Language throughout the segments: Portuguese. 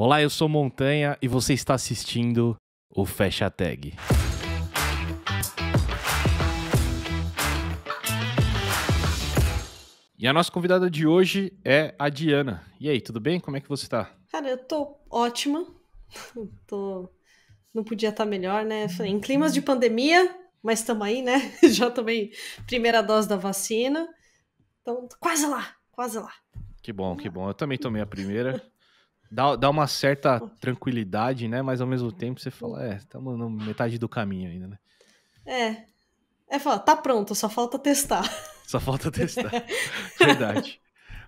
Olá, eu sou Montanha e você está assistindo o Fecha Tag. E a nossa convidada de hoje é a Diana. E aí, tudo bem? Como é que você tá? Cara, eu tô ótima. Tô... Não podia estar melhor, né? Em climas de pandemia, mas estamos aí, né? Já tomei primeira dose da vacina. Então, quase lá, quase lá. Que bom, que bom. Eu também tomei a primeira. Dá uma certa tranquilidade, né? Mas ao mesmo tempo você fala, estamos na metade do caminho ainda, né? Falar, tá pronto, só falta testar. Só falta testar. Verdade.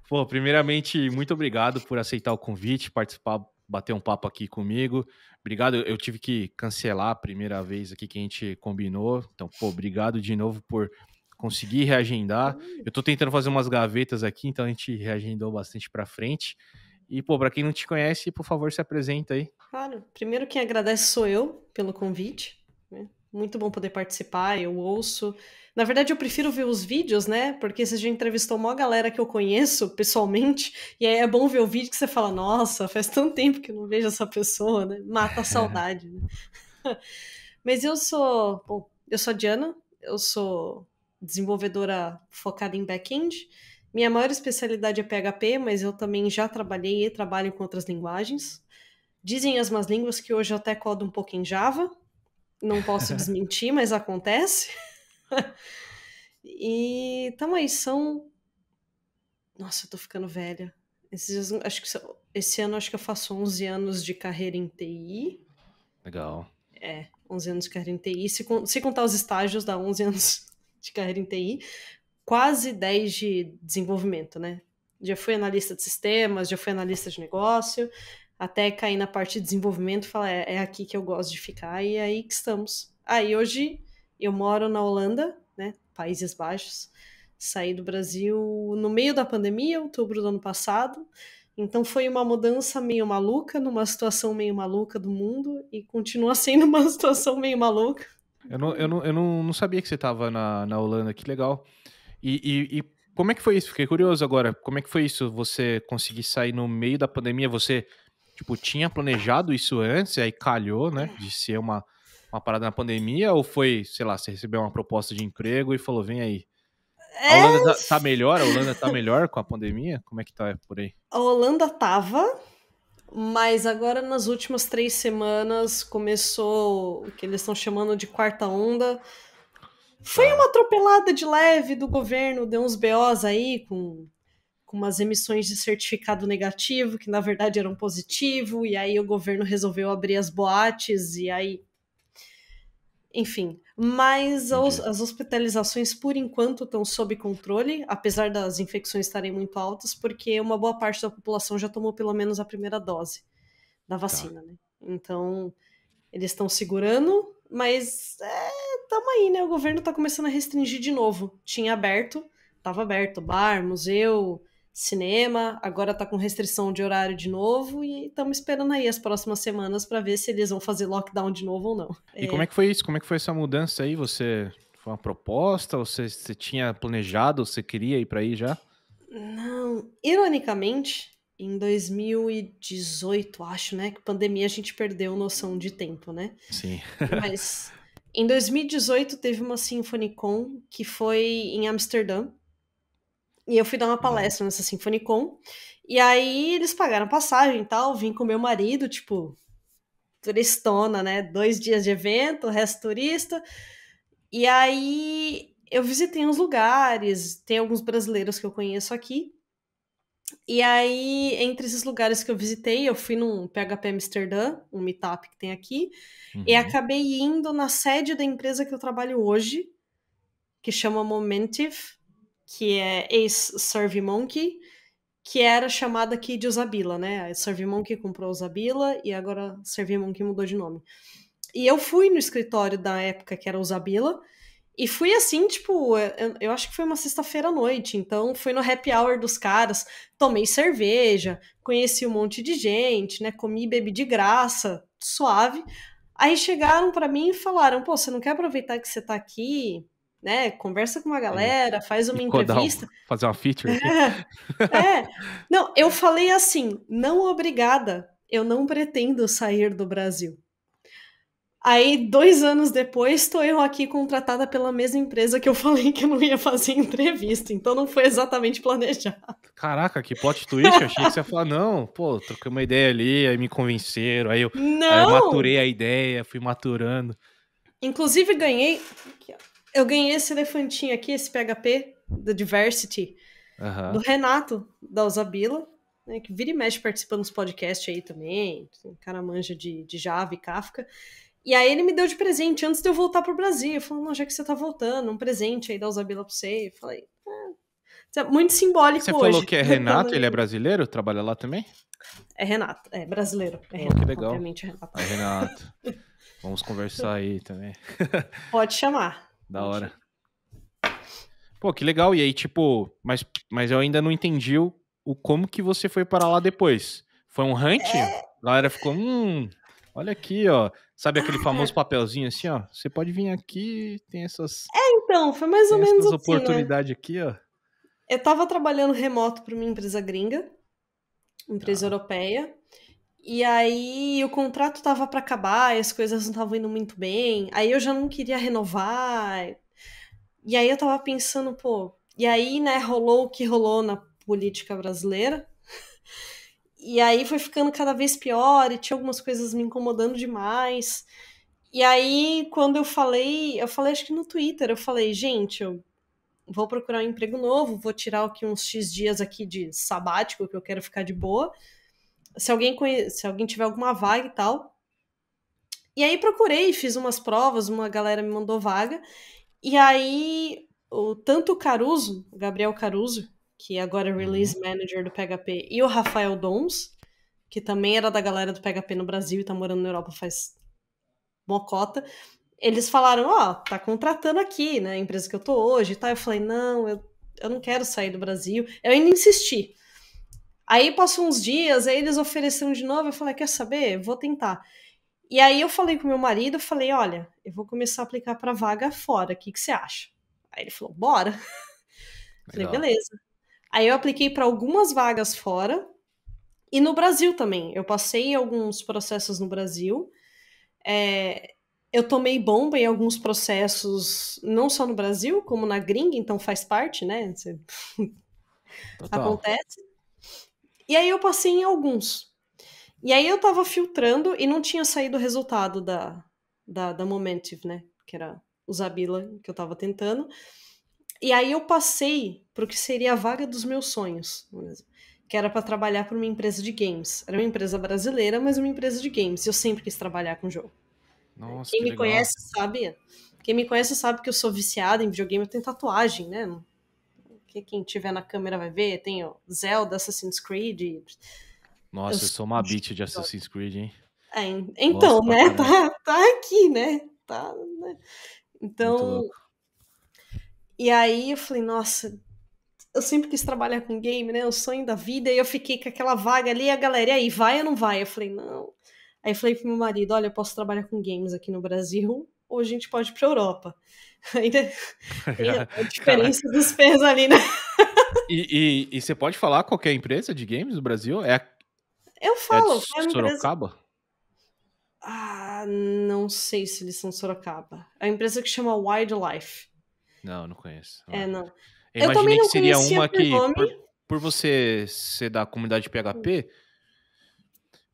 Pô, primeiramente, muito obrigado por aceitar o convite, participar, bater um papo aqui comigo. Obrigado, eu tive que cancelar a primeira vez aqui que a gente combinou. Então, pô, obrigado de novo por conseguir reagendar. Eu tô tentando fazer umas gavetas aqui, então a gente reagendou bastante pra frente. E, pô, pra quem não te conhece, por favor, se apresenta aí. Claro, primeiro quem agradece sou eu pelo convite, né? Muito bom poder participar, eu ouço. Na verdade, eu prefiro ver os vídeos, né? Porque você já entrevistou uma galera que eu conheço pessoalmente, e aí é bom ver o vídeo que você fala, nossa, faz tanto tempo que eu não vejo essa pessoa, né? Mata a saudade, né? Mas eu sou a Diana, eu sou desenvolvedora focada em back-end. Minha maior especialidade é PHP, mas eu também já trabalhei e trabalho com outras linguagens. Dizem as más línguas que hoje eu até codo um pouco em Java. Não posso desmentir, mas acontece. E tamo aí, Nossa, eu tô ficando velha. Esse ano acho que eu faço 11 anos de carreira em TI. Legal. 11 anos de carreira em TI. Se contar os estágios, dá 11 anos de carreira em TI. Quase 10 de desenvolvimento, né? Já fui analista de sistemas, já fui analista de negócio, até cair na parte de desenvolvimento e falar, é aqui que eu gosto de ficar, e é aí que estamos. E hoje eu moro na Holanda, né? Países Baixos. Saí do Brasil no meio da pandemia, outubro do ano passado. Então foi uma mudança meio maluca, numa situação meio maluca do mundo, e continua sendo uma situação meio maluca. Eu não sabia que você tava na Holanda, que legal. E como é que foi isso? Fiquei curioso agora. Como é que foi isso? Você conseguir sair no meio da pandemia? Você, tipo, tinha planejado isso antes, e aí calhou, né? De ser uma parada na pandemia? Ou foi, sei lá, você recebeu uma proposta de emprego e falou, vem aí. A Holanda tá melhor? A Holanda tá melhor com a pandemia? Como é que tá por aí? A Holanda tava, mas agora nas últimas 3 semanas começou o que eles estão chamando de quarta onda. Foi Tá. uma atropelada de leve do governo, deu uns BOs aí com umas emissões de certificado negativo, que na verdade eram positivo, e aí o governo resolveu abrir as boates, e aí. Enfim. Mas Entendi. as hospitalizações, por enquanto, estão sob controle, apesar das infecções estarem muito altas, porque uma boa parte da população já tomou pelo menos a primeira dose da Tá. vacina, né? Então, eles estão segurando, mas tamo aí, né? O governo tá começando a restringir de novo. Tava aberto, bar, museu, cinema, agora tá com restrição de horário de novo e estamos esperando aí as próximas semanas para ver se eles vão fazer lockdown de novo ou não. E como é que foi isso? Como é que foi essa mudança aí? Foi uma proposta? Ou você tinha planejado? Você queria ir pra aí já? Não, ironicamente, em 2018, acho, né, que pandemia a gente perdeu noção de tempo, né? Sim. Mas em 2018 teve uma Symphonycon que foi em Amsterdã. E eu fui dar uma Legal. palestra nessa Symphonycon. E aí eles pagaram passagem e tal. Vim com meu marido, tipo, turistona, né? 2 dias de evento, o resto turista. E aí eu visitei uns lugares. Tem alguns brasileiros que eu conheço aqui. E aí, entre esses lugares que eu visitei, eu fui num PHP Amsterdã, um meetup que tem aqui. E Uhum. acabei indo na sede da empresa que eu trabalho hoje, que chama Momentive, que é ex-SurveyMonkey, que era chamada aqui de Usabila, né? A SurveyMonkey comprou a Usabila e agora a SurveyMonkey mudou de nome. E eu fui no escritório da época que era Usabila e fui assim, tipo, eu acho que foi uma sexta-feira à noite, então fui no happy hour dos caras, tomei cerveja, conheci um monte de gente, né? Comi e bebi de graça, suave. Aí chegaram pra mim e falaram: pô, você não quer aproveitar que você tá aqui, né? Conversa com uma galera, faz E uma codar, entrevista. fazer uma feature aqui? É. Não, eu falei assim, não obrigada. eu não pretendo sair do Brasil. Aí, 2 anos depois, estou eu aqui contratada pela mesma empresa que eu falei que eu não ia fazer entrevista. Então, não foi exatamente planejado. Caraca, que plot twist. Eu achei que você ia falar, não, pô, troquei uma ideia ali, aí me convenceram, aí eu Não! maturei a ideia, fui maturando. Inclusive, eu ganhei esse elefantinho aqui, esse PHP, da Diversity, do Aham. Renato, da Usabila, né, que vira e mexe participando dos podcasts aí também, um cara manja de Java e Kafka. E aí ele me deu de presente antes de eu voltar pro Brasil. Eu falei, não, já que você tá voltando, um presente aí da Usabila pra você. Eu falei, é muito Você simbólico falou hoje. que é Renato, ele é brasileiro? Trabalha lá também? É Renato, é brasileiro. É Pô, que Renato, legal. obviamente é Renato. Aí, Renato, vamos conversar aí também. Pode chamar. Da Pode hora. chamar. Pô, que legal. E aí, tipo, mas eu ainda não entendi o como que você foi para lá depois. Foi um hunt? A galera ficou, olha aqui, ó. Sabe aquele famoso papelzinho assim, ó? Você pode vir aqui, Então, foi mais ou tem menos essas assim, né? oportunidades aqui, ó. Eu tava trabalhando remoto para uma empresa gringa, empresa Tá. europeia, e aí o contrato tava para acabar, e as coisas não estavam indo muito bem, aí eu já não queria renovar, e aí eu tava pensando, pô, e aí, né, rolou o que rolou na política brasileira, e aí foi ficando cada vez pior, e tinha algumas coisas me incomodando demais, e aí quando eu falei acho que no Twitter, eu falei, gente, eu vou procurar um emprego novo, vou tirar aqui uns X dias aqui de sabático, que eu quero ficar de boa. Se alguém tiver alguma vaga e tal. E aí procurei, fiz umas provas, uma galera me mandou vaga. E aí, tanto o Caruso, o Gabriel Caruso, que agora é Uhum. Release Manager do PHP, e o Rafael Dons, que também era da galera do PHP no Brasil e tá morando na Europa faz mocota, eles falaram, ó, tá contratando aqui, né, a empresa que eu tô hoje e tal. Eu falei, não, eu não quero sair do Brasil. Eu ainda insisti. Aí passou uns dias, aí eles ofereceram de novo, eu falei, quer saber? Vou tentar. E aí eu falei com meu marido, falei, olha, eu vou começar a aplicar para vaga fora, o que que você acha? Aí ele falou, bora. Falei, Legal. beleza. Aí eu apliquei para algumas vagas fora e no Brasil também. Eu passei alguns processos no Brasil. Eu tomei bomba em alguns processos, não só no Brasil, como na gringa, então faz parte, né? Total. Acontece. E aí eu passei em alguns. E aí eu tava filtrando e não tinha saído o resultado da Momentive, né? Que era o Zabila que eu tava tentando. E aí eu passei pro que seria a vaga dos meus sonhos, que era para trabalhar para uma empresa de games. Era uma empresa brasileira, mas uma empresa de games. Eu sempre quis trabalhar com jogo. Nossa, Quem que me legal. conhece sabe. Quem me conhece sabe que eu sou viciada em videogame, eu tenho tatuagem, né? Quem tiver na câmera vai ver, tenho Zelda, Assassin's Creed. Eu Nossa, eu sou sou uma bitch de Assassin's Creed, hein? então, Gosto pra né? caramba. Tá aqui, né? Tá, né? Muito Então, louco. e aí eu falei, nossa, eu sempre quis trabalhar com game, né? O sonho da vida. E eu fiquei com aquela vaga ali, e a galera, e aí, vai ou não vai? Eu falei, não. Aí eu falei pro meu marido, olha, eu posso trabalhar com games aqui no Brasil, ou a gente pode ir pra Europa. Ainda tem a diferença Caraca. dos pés ali, né? E você pode falar qual que é a empresa de games do Brasil? Eu É a de falo, foi uma empresa. Sorocaba? Ah, não sei se eles são Sorocaba. É uma empresa que chama Wildlife. Não, não conheço. É, não. Eu Eu também imaginei que não seria conhecia uma por que, nome. por você ser da comunidade PHP,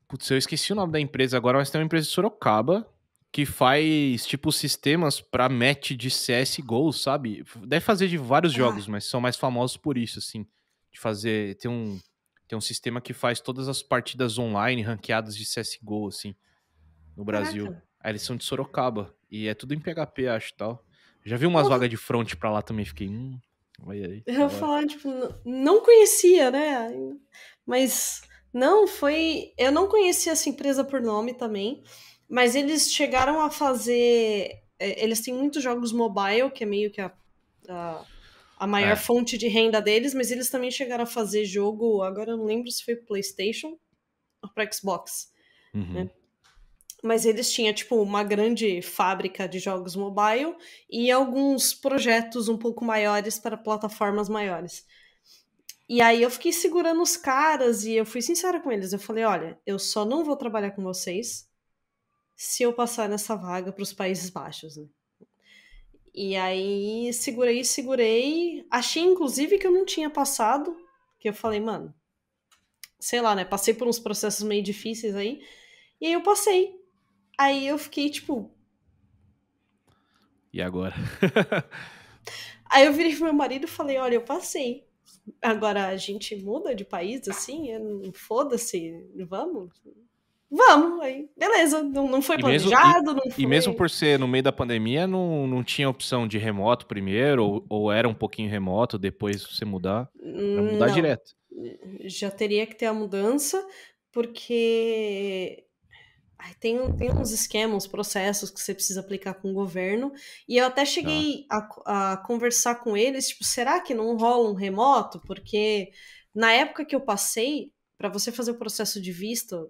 putz, eu esqueci o nome da empresa agora, mas tem uma empresa de Sorocaba que faz, tipo, sistemas pra match de CSGO, sabe? Deve fazer de vários Ah, jogos, mas são mais famosos por isso, assim. De fazer. Tem um sistema que faz todas as partidas online ranqueadas de CSGO, assim, no Brasil. caraca. Aí eles são de Sorocaba. E é tudo em PHP, acho, tal. Já vi umas Porra, vagas de front pra lá também, fiquei, olha aí, eu da ia hora. falar, tipo, não conhecia, né? Mas não, foi. Eu não conhecia essa empresa por nome também, mas eles chegaram a fazer. Eles têm muitos jogos mobile, que é meio que a, a maior É. fonte de renda deles, mas eles também chegaram a fazer jogo. Agora eu não lembro se foi PlayStation ou para Xbox, Uhum. né? Mas eles tinham, tipo, uma grande fábrica de jogos mobile e alguns projetos um pouco maiores para plataformas maiores. E aí eu fiquei segurando os caras e eu fui sincera com eles. Eu falei, olha, eu só não vou trabalhar com vocês se eu passar nessa vaga para os Países Baixos, né? E aí segurei, segurei. Achei, inclusive, que eu não tinha passado. Que eu falei, mano, sei lá, né? Passei por uns processos meio difíceis aí. E aí eu passei. Aí eu fiquei, tipo. E agora? Aí eu virei pro meu marido e falei, olha, eu passei. Agora a gente muda de país, assim? Foda-se, vamos? Vamos, aí, beleza. Não foi E mesmo, e, planejado, não e mesmo foi. por ser no meio da pandemia, não tinha opção de remoto primeiro, ou era um pouquinho remoto, depois você mudar, para mudar Não. direto. Já teria que ter a mudança, porque ai, tem uns esquemas, uns processos que você precisa aplicar com o governo. E eu até Tá. cheguei a conversar com eles, tipo, será que não rola um remoto? Porque na época que eu passei, para você fazer o processo de visto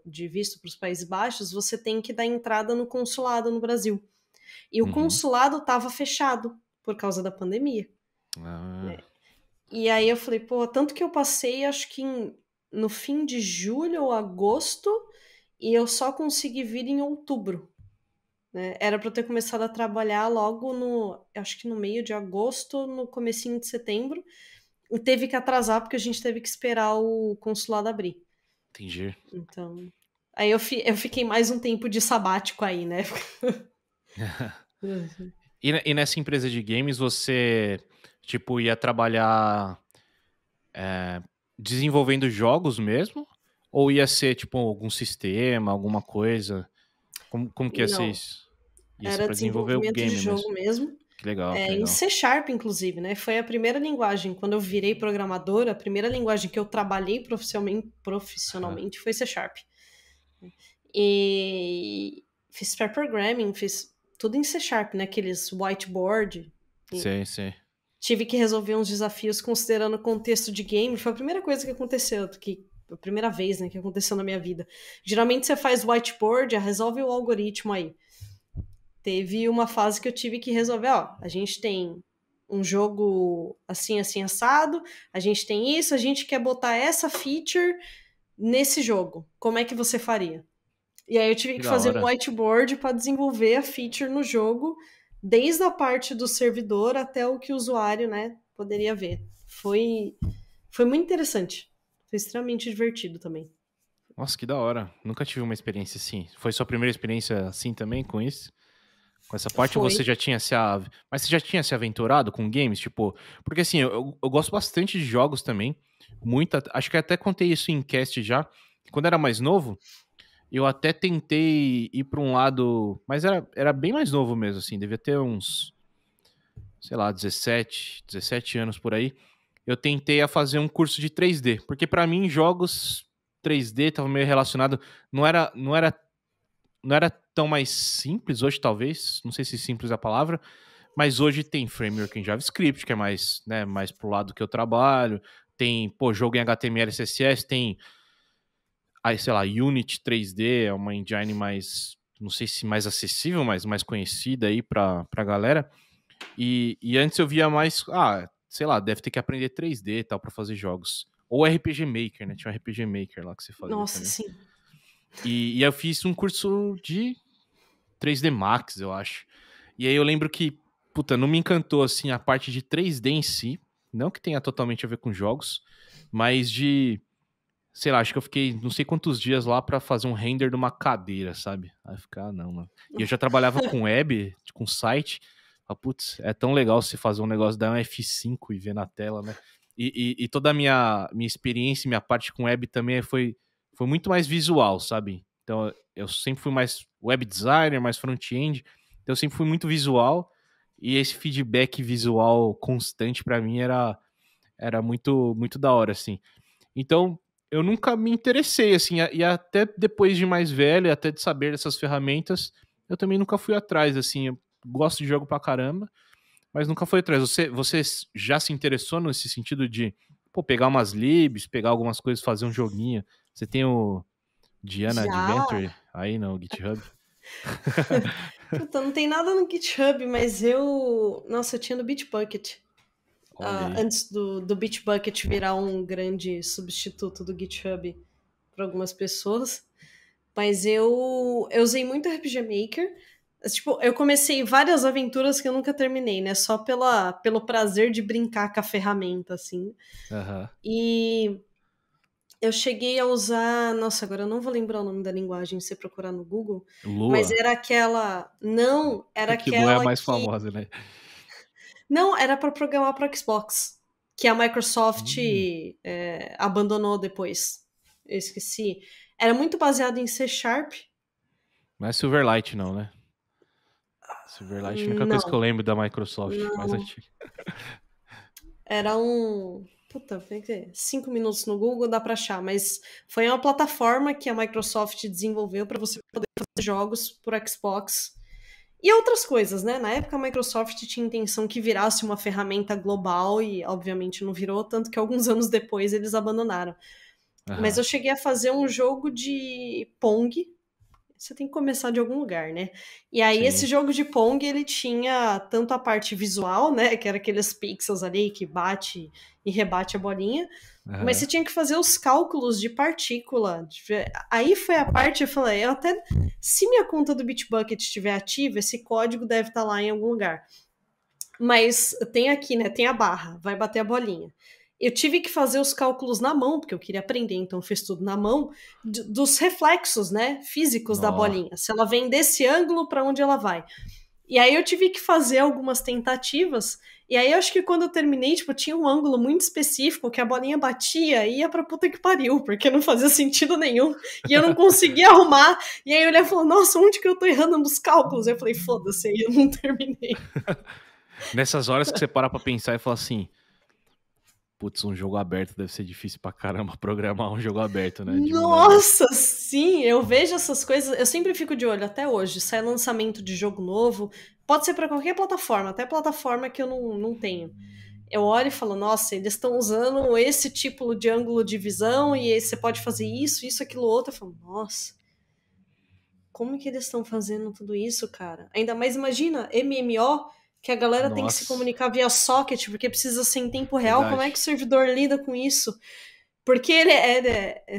para os Países Baixos, você tem que dar entrada no consulado no Brasil. E o Uhum. consulado estava fechado por causa da pandemia. Ah, E aí eu falei, pô, tanto que eu passei, acho que no fim de julho ou agosto, e eu só consegui vir em outubro, né? Era para eu ter começado a trabalhar logo no, acho que no meio de agosto, no comecinho de setembro, e teve que atrasar porque a gente teve que esperar o consulado abrir. entendi. Então, aí eu fiquei mais um tempo de sabático aí, né? E nessa empresa de games, você, tipo, ia trabalhar desenvolvendo jogos mesmo? Ou ia ser, tipo, algum sistema, alguma coisa? Como que ia ser Não, isso? Ia ser era pra desenvolver o desenvolvimento de game mesmo. jogo mesmo. Que legal, que Em legal. C Sharp, inclusive, né? Foi a primeira linguagem, quando eu virei programadora, a primeira linguagem que eu trabalhei Aham. profissionalmente foi C Sharp. E fiz pair programming, fiz tudo em C Sharp, né? Aqueles whiteboard. E Sei, sei. tive que resolver uns desafios considerando o contexto de game. Foi a primeira coisa que aconteceu, a primeira vez, né, que aconteceu na minha vida. Geralmente você faz whiteboard, resolve o algoritmo aí. Teve uma fase que eu tive que resolver, ó, a gente tem um jogo assim, assim, assado, a gente tem isso, a gente quer botar essa feature nesse jogo. Como é que você faria? E aí eu tive Que que da fazer um hora. whiteboard para desenvolver a feature no jogo, desde a parte do servidor até o que o usuário, né, poderia ver. Foi muito interessante. Foi extremamente divertido também. Nossa, que da hora. Nunca tive uma experiência assim. Foi sua primeira experiência assim também com isso? Com essa parte, ou Foi. você já tinha Mas você já tinha se aventurado com games? Tipo, porque assim, eu gosto bastante de jogos também. Muita. Acho que até contei isso em cast já. Quando era mais novo, eu até tentei ir pra um lado. Mas era bem mais novo mesmo, assim. Devia ter uns, sei lá, 17 anos por aí. Eu tentei a fazer um curso de 3D. Porque pra mim, jogos 3D tava meio relacionado. Não era tão mais simples hoje, talvez. Não sei se simples é a palavra. Mas hoje tem framework em JavaScript, que é mais, né, mais pro lado que eu trabalho. Tem, pô, jogo em HTML, CSS. Tem, aí, sei lá, Unity 3D, é uma engine mais, não sei se mais acessível, mas mais conhecida aí pra galera. E antes eu via mais, sei lá, deve ter que aprender 3D e tal pra fazer jogos. Ou RPG Maker, né? Tinha um RPG Maker lá que você fazia Nossa, também. sim. E eu fiz um curso de 3D Max, eu acho. E aí eu lembro que, puta, não me encantou, assim, a parte de 3D em si. Não que tenha totalmente a ver com jogos, mas de, sei lá, acho que eu fiquei não sei quantos dias lá pra fazer um render de uma cadeira, sabe? Aí eu ficar, não, mano. E eu já trabalhava com web, com site. Putz, é tão legal você fazer um negócio, dar um F5 e ver na tela, né? E toda a minha experiência, minha parte com web também foi muito mais visual, sabe? Então eu sempre fui mais web designer, mais front-end. Então eu sempre fui muito visual. E esse feedback visual constante pra mim era muito, muito da hora, assim. Então, eu nunca me interessei, assim, e até depois de mais velho, e até de saber dessas ferramentas, eu também nunca fui atrás, assim, eu gosto de jogo pra caramba, mas nunca fui atrás. Você já se interessou nesse sentido de, pô, pegar umas libs, pegar algumas coisas, fazer um joguinho? Você tem o Diana Já. Adventure aí no GitHub? Puta, não tem nada no GitHub, mas eu. Nossa, eu tinha no Bitbucket. Olha aí. antes do Bitbucket virar um grande substituto do GitHub para algumas pessoas. Mas eu usei muito RPG Maker. Tipo, eu comecei várias aventuras que eu nunca terminei, né? Só pelo prazer de brincar com a ferramenta, assim. Aham. E eu cheguei a usar. Nossa, agora eu não vou lembrar o nome da linguagem se você procurar no Google. Mas Lua? era aquela. Não, era É que Lua é a aquela mais que. famosa, né? Não, era para programar para Xbox. Que a Microsoft Hum, abandonou depois. Eu esqueci. Era muito baseado em C Sharp. não é Silverlight, não, né? Silverlight é a única coisa que eu Não, lembro da Microsoft, mais não. antiga. Era um. Puta, tem que ter 5 minutos no Google, dá pra achar, mas foi uma plataforma que a Microsoft desenvolveu para você poder fazer jogos por Xbox e outras coisas, né? Na época a Microsoft tinha intenção que virasse uma ferramenta global e obviamente não virou, tanto que alguns anos depois eles abandonaram. Mas Aham. eu cheguei a fazer um jogo de Pong. Você tem que começar de algum lugar, né? E aí esse Sim. jogo de Pong, ele tinha tanto a parte visual, né, que era aqueles pixels ali que bate e rebate a bolinha, mas Aham. você tinha que fazer os cálculos de partícula. Aí foi a parte, eu falei, eu até se minha conta do Bitbucket estiver ativa, esse código deve estar lá em algum lugar. Mas tem aqui, né? Tem a barra, vai bater a bolinha. Eu tive que fazer os cálculos na mão, porque eu queria aprender, então fiz tudo na mão, dos reflexos, né, físicos da Nó. bolinha. Se ela vem desse ângulo, para onde ela vai. E aí eu tive que fazer algumas tentativas, e aí eu acho que quando eu terminei, tipo, tinha um ângulo muito específico que a bolinha batia e ia pra puta que pariu, porque não fazia sentido nenhum, e eu não conseguia arrumar. E aí eu olhei e falei, nossa, onde que eu tô errando nos cálculos? Eu falei, foda-se, aí eu não terminei. Nessas horas que você para pra pensar e fala assim, putz, um jogo aberto deve ser difícil pra caramba programar um jogo aberto, né? De maneira. Nossa, sim, eu vejo essas coisas, eu sempre fico de olho até hoje. Sai lançamento de jogo novo, pode ser para qualquer plataforma, até plataforma que eu não tenho. Eu olho e falo, nossa, eles estão usando esse tipo de ângulo de visão e aí você pode fazer isso, aquilo, outro. Eu falo, nossa, como que eles estão fazendo tudo isso, cara? Ainda mais imagina, MMO, que a galera tem que se Nossa, comunicar via socket, porque precisa ser em tempo real. Como é que verdade. o servidor lida com isso? Porque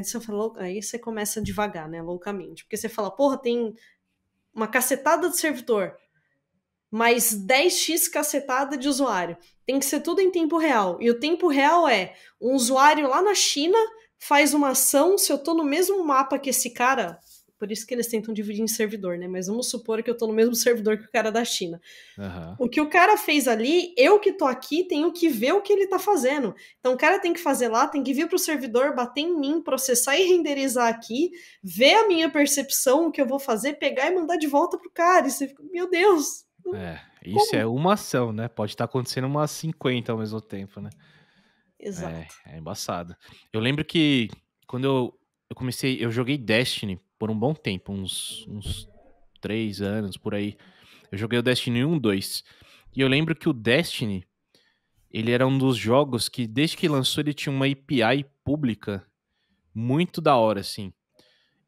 você falou, aí você começa devagar, né? Loucamente. Porque você fala, porra, tem uma cacetada de servidor, mais 10x cacetada de usuário. Tem que ser tudo em tempo real. E o tempo real é um usuário lá na China faz uma ação, se eu tô no mesmo mapa que esse cara. Por isso que eles tentam dividir em servidor, né? Mas vamos supor que eu tô no mesmo servidor que o cara da China. Aham. O que o cara fez ali, eu que tô aqui tenho que ver o que ele tá fazendo. Então o cara tem que fazer lá, tem que vir pro servidor, bater em mim, processar e renderizar aqui, ver a minha percepção, o que eu vou fazer, pegar e mandar de volta pro cara. E você fica, meu Deus, É, isso é como? uma ação, né? Pode estar acontecendo umas 50 ao mesmo tempo, né? Exato. É embaçado. Eu lembro que quando eu comecei, eu joguei Destiny por um bom tempo, uns 3 anos por aí. Eu joguei o Destiny 1, 2. E eu lembro que o Destiny, ele era um dos jogos que, desde que lançou, ele tinha uma API pública muito da hora, assim.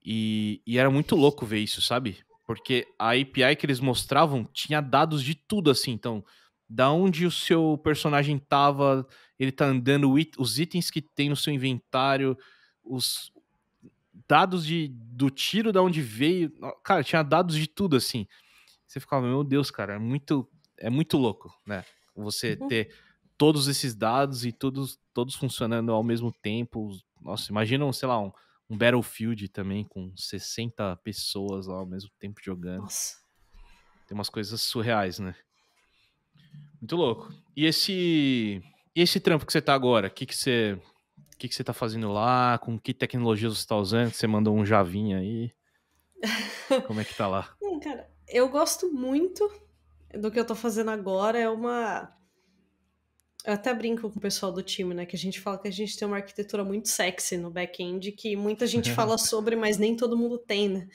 E era muito louco ver isso, sabe? Porque a API que eles mostravam tinha dados de tudo, assim. Então, da onde o seu personagem tava, ele tá andando, os itens que tem no seu inventário, os dados do tiro, da onde veio. Cara, tinha dados de tudo, assim. Você ficava, meu Deus, cara, é muito louco, né? Você Uhum. ter todos esses dados e todos funcionando ao mesmo tempo. Nossa, imagina, sei lá, um Battlefield também com 60 pessoas lá ao mesmo tempo jogando. Nossa. Tem umas coisas surreais, né? Muito louco. E esse trampo que você tá agora? O que você tá fazendo lá? Com que tecnologias você tá usando? Você mandou um Javinha aí. Como é que tá lá? Cara, eu gosto muito do que eu tô fazendo agora. Eu até brinco com o pessoal do time, né? Que a gente fala que a gente tem uma arquitetura muito sexy no back-end, que muita gente fala sobre, mas nem todo mundo tem, né?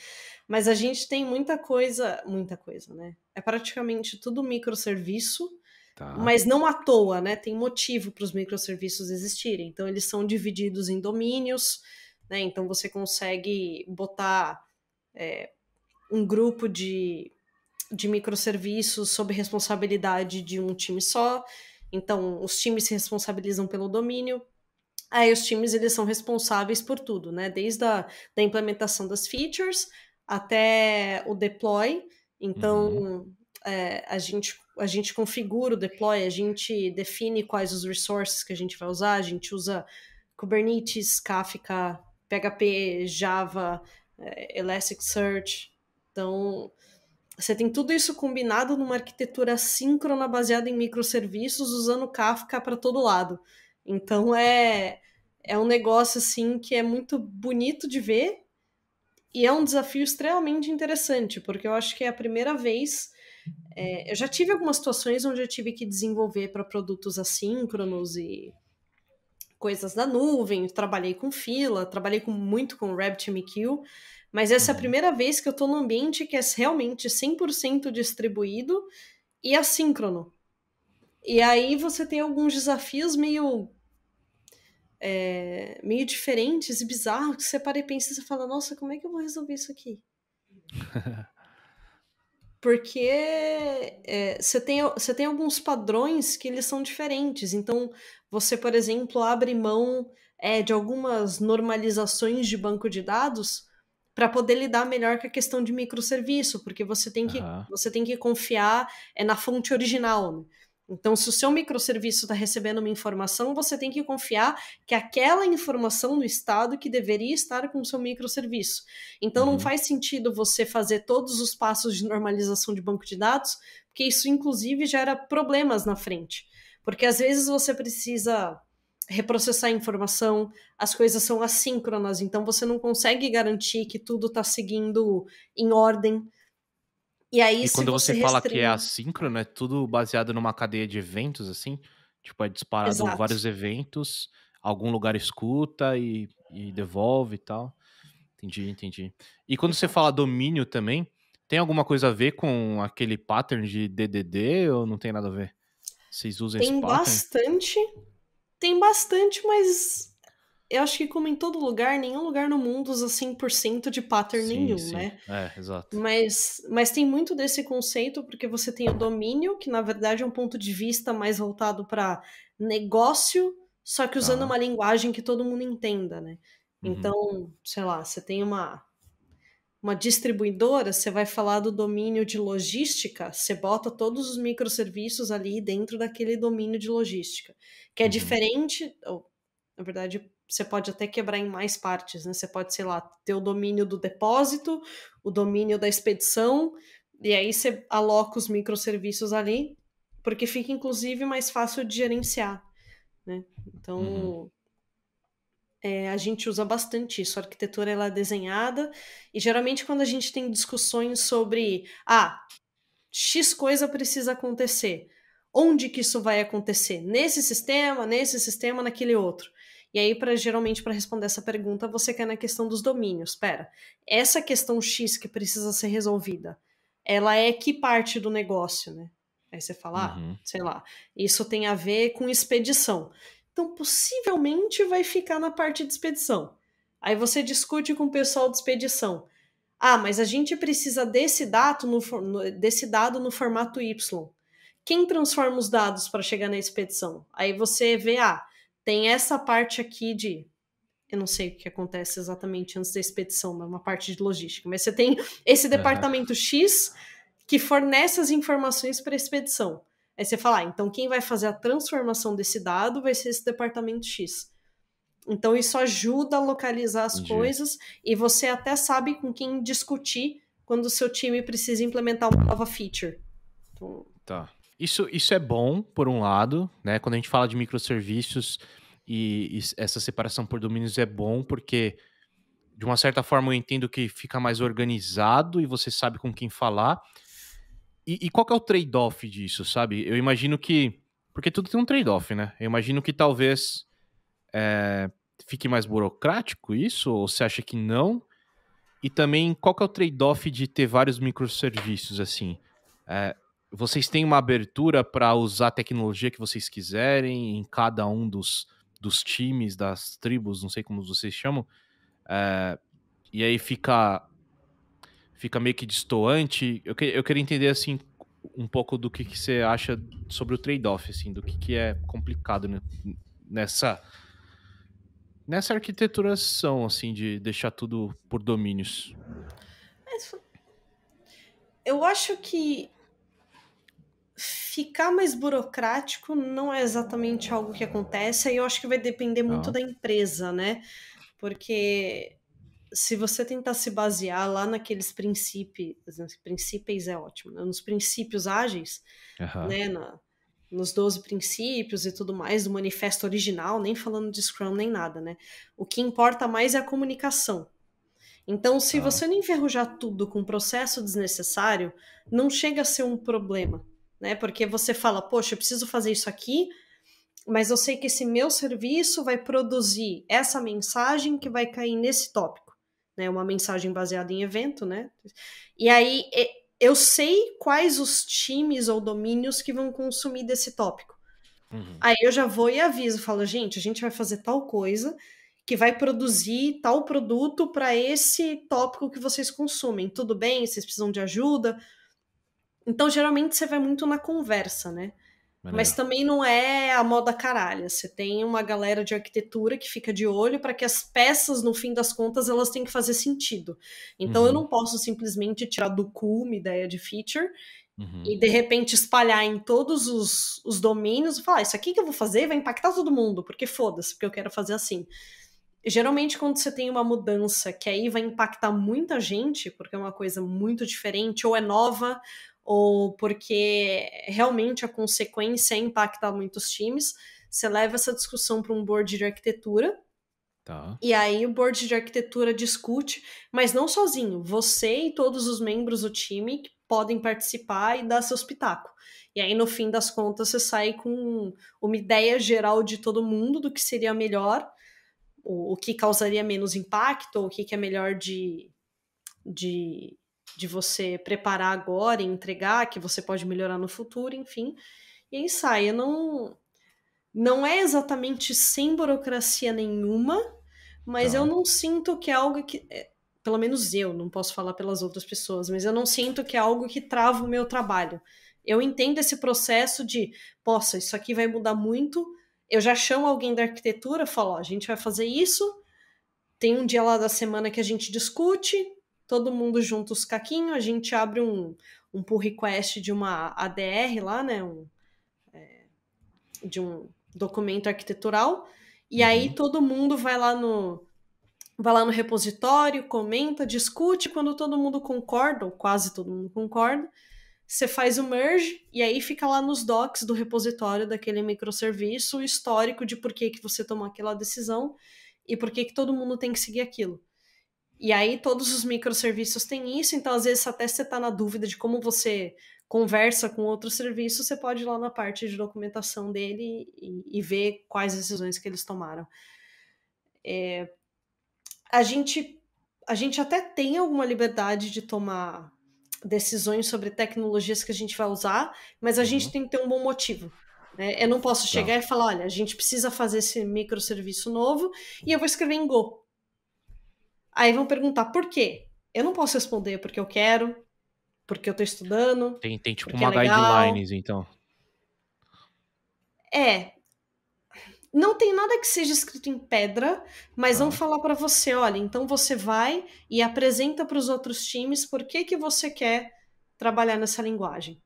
Mas a gente tem muita coisa, né? É praticamente tudo microserviço, Tá. mas não à toa, né? Tem motivo para os microserviços existirem. Então, eles são divididos em domínios, né? Então, você consegue botar um grupo de microserviços sob responsabilidade de um time só. Então, os times se responsabilizam pelo domínio. Aí os times eles são responsáveis por tudo, né? Desde da implementação das features até o deploy. Uhum. Então, a gente configura o deploy, a gente define quais os resources que a gente vai usar, a gente usa Kubernetes, Kafka, PHP, Java, Elasticsearch. Então, você tem tudo isso combinado numa arquitetura assíncrona baseada em microserviços, usando Kafka para todo lado. Então é um negócio assim que é muito bonito de ver e é um desafio extremamente interessante, porque eu acho que é a primeira vez. Eu já tive algumas situações onde eu tive que desenvolver para produtos assíncronos e coisas da nuvem, trabalhei com fila, trabalhei muito com RabbitMQ, mas essa é a Uhum. primeira vez que eu estou num ambiente que é realmente 100% distribuído e assíncrono. E aí você tem alguns desafios meio diferentes e bizarros que você para e pensa e você fala, nossa, como é que eu vou resolver isso aqui? Porque você tem alguns padrões que eles são diferentes. Então, você, por exemplo, abre mão de algumas normalizações de banco de dados para poder lidar melhor com a questão de microserviço, porque Aham. você tem que confiar na fonte original, né? Então, se o seu microserviço está recebendo uma informação, você tem que confiar que aquela informação no estado que deveria estar com o seu microserviço. Então não Uhum. faz sentido você fazer todos os passos de normalização de banco de dados, porque isso inclusive gera problemas na frente. Porque às vezes você precisa reprocessar a informação, as coisas são assíncronas, então você não consegue garantir que tudo está seguindo em ordem. E aí, E se quando você você fala que é restringe. assíncrono, é tudo baseado numa cadeia de eventos, assim? Tipo, é disparado Exato. vários eventos, algum lugar escuta e devolve e tal. Entendi, entendi. E quando você Exato. fala domínio também, tem alguma coisa a ver com aquele pattern de DDD ou não tem nada a ver? Vocês usam esse Tem pattern? bastante, tem bastante, mas eu acho que como em todo lugar, nenhum lugar no mundo usa 100% de pattern Sim, nenhum, sim. né? É, exato. Mas tem muito desse conceito, porque você tem o domínio, que na verdade é um ponto de vista mais voltado para negócio, só que usando Tá. uma linguagem que todo mundo entenda, né? Uhum. Então, sei lá, você tem uma distribuidora, você vai falar do domínio de logística, você bota todos os microserviços ali dentro daquele domínio de logística, que é Uhum. diferente, ou, na verdade, você pode até quebrar em mais partes, né? Você pode, sei lá, ter o domínio do depósito, o domínio da expedição, e aí você aloca os microserviços ali, porque fica inclusive mais fácil de gerenciar, né? Uhum. Então, a gente usa bastante isso. A arquitetura ela é desenhada e geralmente quando a gente tem discussões sobre X coisa precisa acontecer, onde que isso vai acontecer? Nesse sistema, naquele outro. E aí, geralmente, para responder essa pergunta, você quer na questão dos domínios. Espera, essa questão X que precisa ser resolvida, ela é que parte do negócio, né? Aí você fala, Uhum. sei lá, isso tem a ver com expedição. Então, possivelmente vai ficar na parte de expedição. Aí você discute com o pessoal de expedição. Mas a gente precisa desse dado no formato Y. Quem transforma os dados para chegar na expedição? Aí você vê, tem essa parte aqui de. Eu não sei o que acontece exatamente antes da expedição, uma parte de logística, mas você tem esse Aham. departamento X que fornece as informações para a expedição. Aí você fala, então quem vai fazer a transformação desse dado vai ser esse departamento X. Então isso ajuda a localizar as Entendi. coisas e você até sabe com quem discutir quando o seu time precisa implementar uma nova feature. Então, Tá. Isso é bom, por um lado, né? Quando a gente fala de microserviços e essa separação por domínios é bom, porque de uma certa forma eu entendo que fica mais organizado e você sabe com quem falar. E qual que é o trade-off disso, sabe? Eu imagino que. Porque tudo tem um trade-off, né? Eu imagino que talvez fique mais burocrático isso, ou você acha que não? E também, qual que é o trade-off de ter vários microserviços, assim? É, vocês têm uma abertura para usar a tecnologia que vocês quiserem em cada um dos times, das tribos, não sei como vocês chamam, e aí fica meio que destoante. Eu queria entender, assim, um pouco do que você acha sobre o trade-off, assim, do que é complicado, né, nessa arquiteturação, assim, de deixar tudo por domínios. Eu acho que ficar mais burocrático não é exatamente algo que acontece, aí eu acho que vai depender muito Tá. da empresa, né? Porque se você tentar se basear lá naqueles princípios é ótimo, né? Nos princípios ágeis, Aham. né? Nos 12 princípios e tudo mais, do manifesto original, nem falando de Scrum nem nada, né? O que importa mais é a comunicação. Então, se Tá. você não enferrujar tudo com processo desnecessário, não chega a ser um problema, né? Porque você fala, poxa, eu preciso fazer isso aqui, mas eu sei que esse meu serviço vai produzir essa mensagem que vai cair nesse tópico, né? Uma mensagem baseada em evento, né? E aí eu sei quais os times ou domínios que vão consumir desse tópico. Uhum. Aí eu já vou e aviso, falo, gente, a gente vai fazer tal coisa que vai produzir tal produto para esse tópico que vocês consumem. Tudo bem? Vocês precisam de ajuda? Então, geralmente, você vai muito na conversa, né? Mas Maneiro. também não é a moda caralha. Você tem uma galera de arquitetura que fica de olho para que as peças, no fim das contas, elas têm que fazer sentido. Então, eu Uhum. não posso simplesmente tirar do cu uma ideia de feature Uhum. e de repente espalhar em todos os domínios e falar, isso aqui que eu vou fazer vai impactar todo mundo, porque foda-se, porque eu quero fazer assim. Geralmente, quando você tem uma mudança que aí vai impactar muita gente, porque é uma coisa muito diferente, ou é nova, ou porque realmente a consequência é impactar muitos times, você leva essa discussão para um board de arquitetura, Tá. e aí o board de arquitetura discute, mas não sozinho. Você e todos os membros do time podem participar e dar seus pitacos. E aí, no fim das contas, você sai com uma ideia geral de todo mundo do que seria melhor, o que causaria menos impacto, ou o que é melhor de, de você preparar agora e entregar, que você pode melhorar no futuro, enfim. E aí sai. Não é exatamente sem burocracia nenhuma, mas eu Tá. não sinto que é algo que. Pelo menos eu, não posso falar pelas outras pessoas, mas eu não sinto que é algo que trava o meu trabalho. Eu entendo esse processo de, poxa, isso aqui vai mudar muito. Eu já chamo alguém da arquitetura, falo, ó, a gente vai fazer isso. Tem um dia lá da semana que a gente discute, todo mundo junta os caquinhos, a gente abre um pull request de uma ADR lá, né? De um documento arquitetural, e aí Uhum. todo mundo vai lá no repositório, comenta, discute, quando todo mundo concorda, ou quase todo mundo concorda, você faz o merge, e aí fica lá nos docs do repositório daquele microserviço o histórico de por que você tomou aquela decisão e por que todo mundo tem que seguir aquilo. E aí todos os microserviços têm isso, então às vezes até você está na dúvida de como você conversa com outro serviço, você pode ir lá na parte de documentação dele e ver quais decisões que eles tomaram. A gente, a gente até tem alguma liberdade de tomar decisões sobre tecnologias que a gente vai usar, mas a gente Uhum. tem que ter um bom motivo. Né? Eu não posso Tá. chegar e falar, olha, a gente precisa fazer esse microserviço novo e eu vou escrever em Go. Aí vão perguntar por quê? Eu não posso responder porque eu quero, porque eu tô estudando, Tem tipo porque é uma legal. guidelines, então. É, não tem nada que seja escrito em pedra, mas vão Tá. falar para você, olha, então você vai e apresenta para os outros times por que que você quer trabalhar nessa linguagem. Uhum.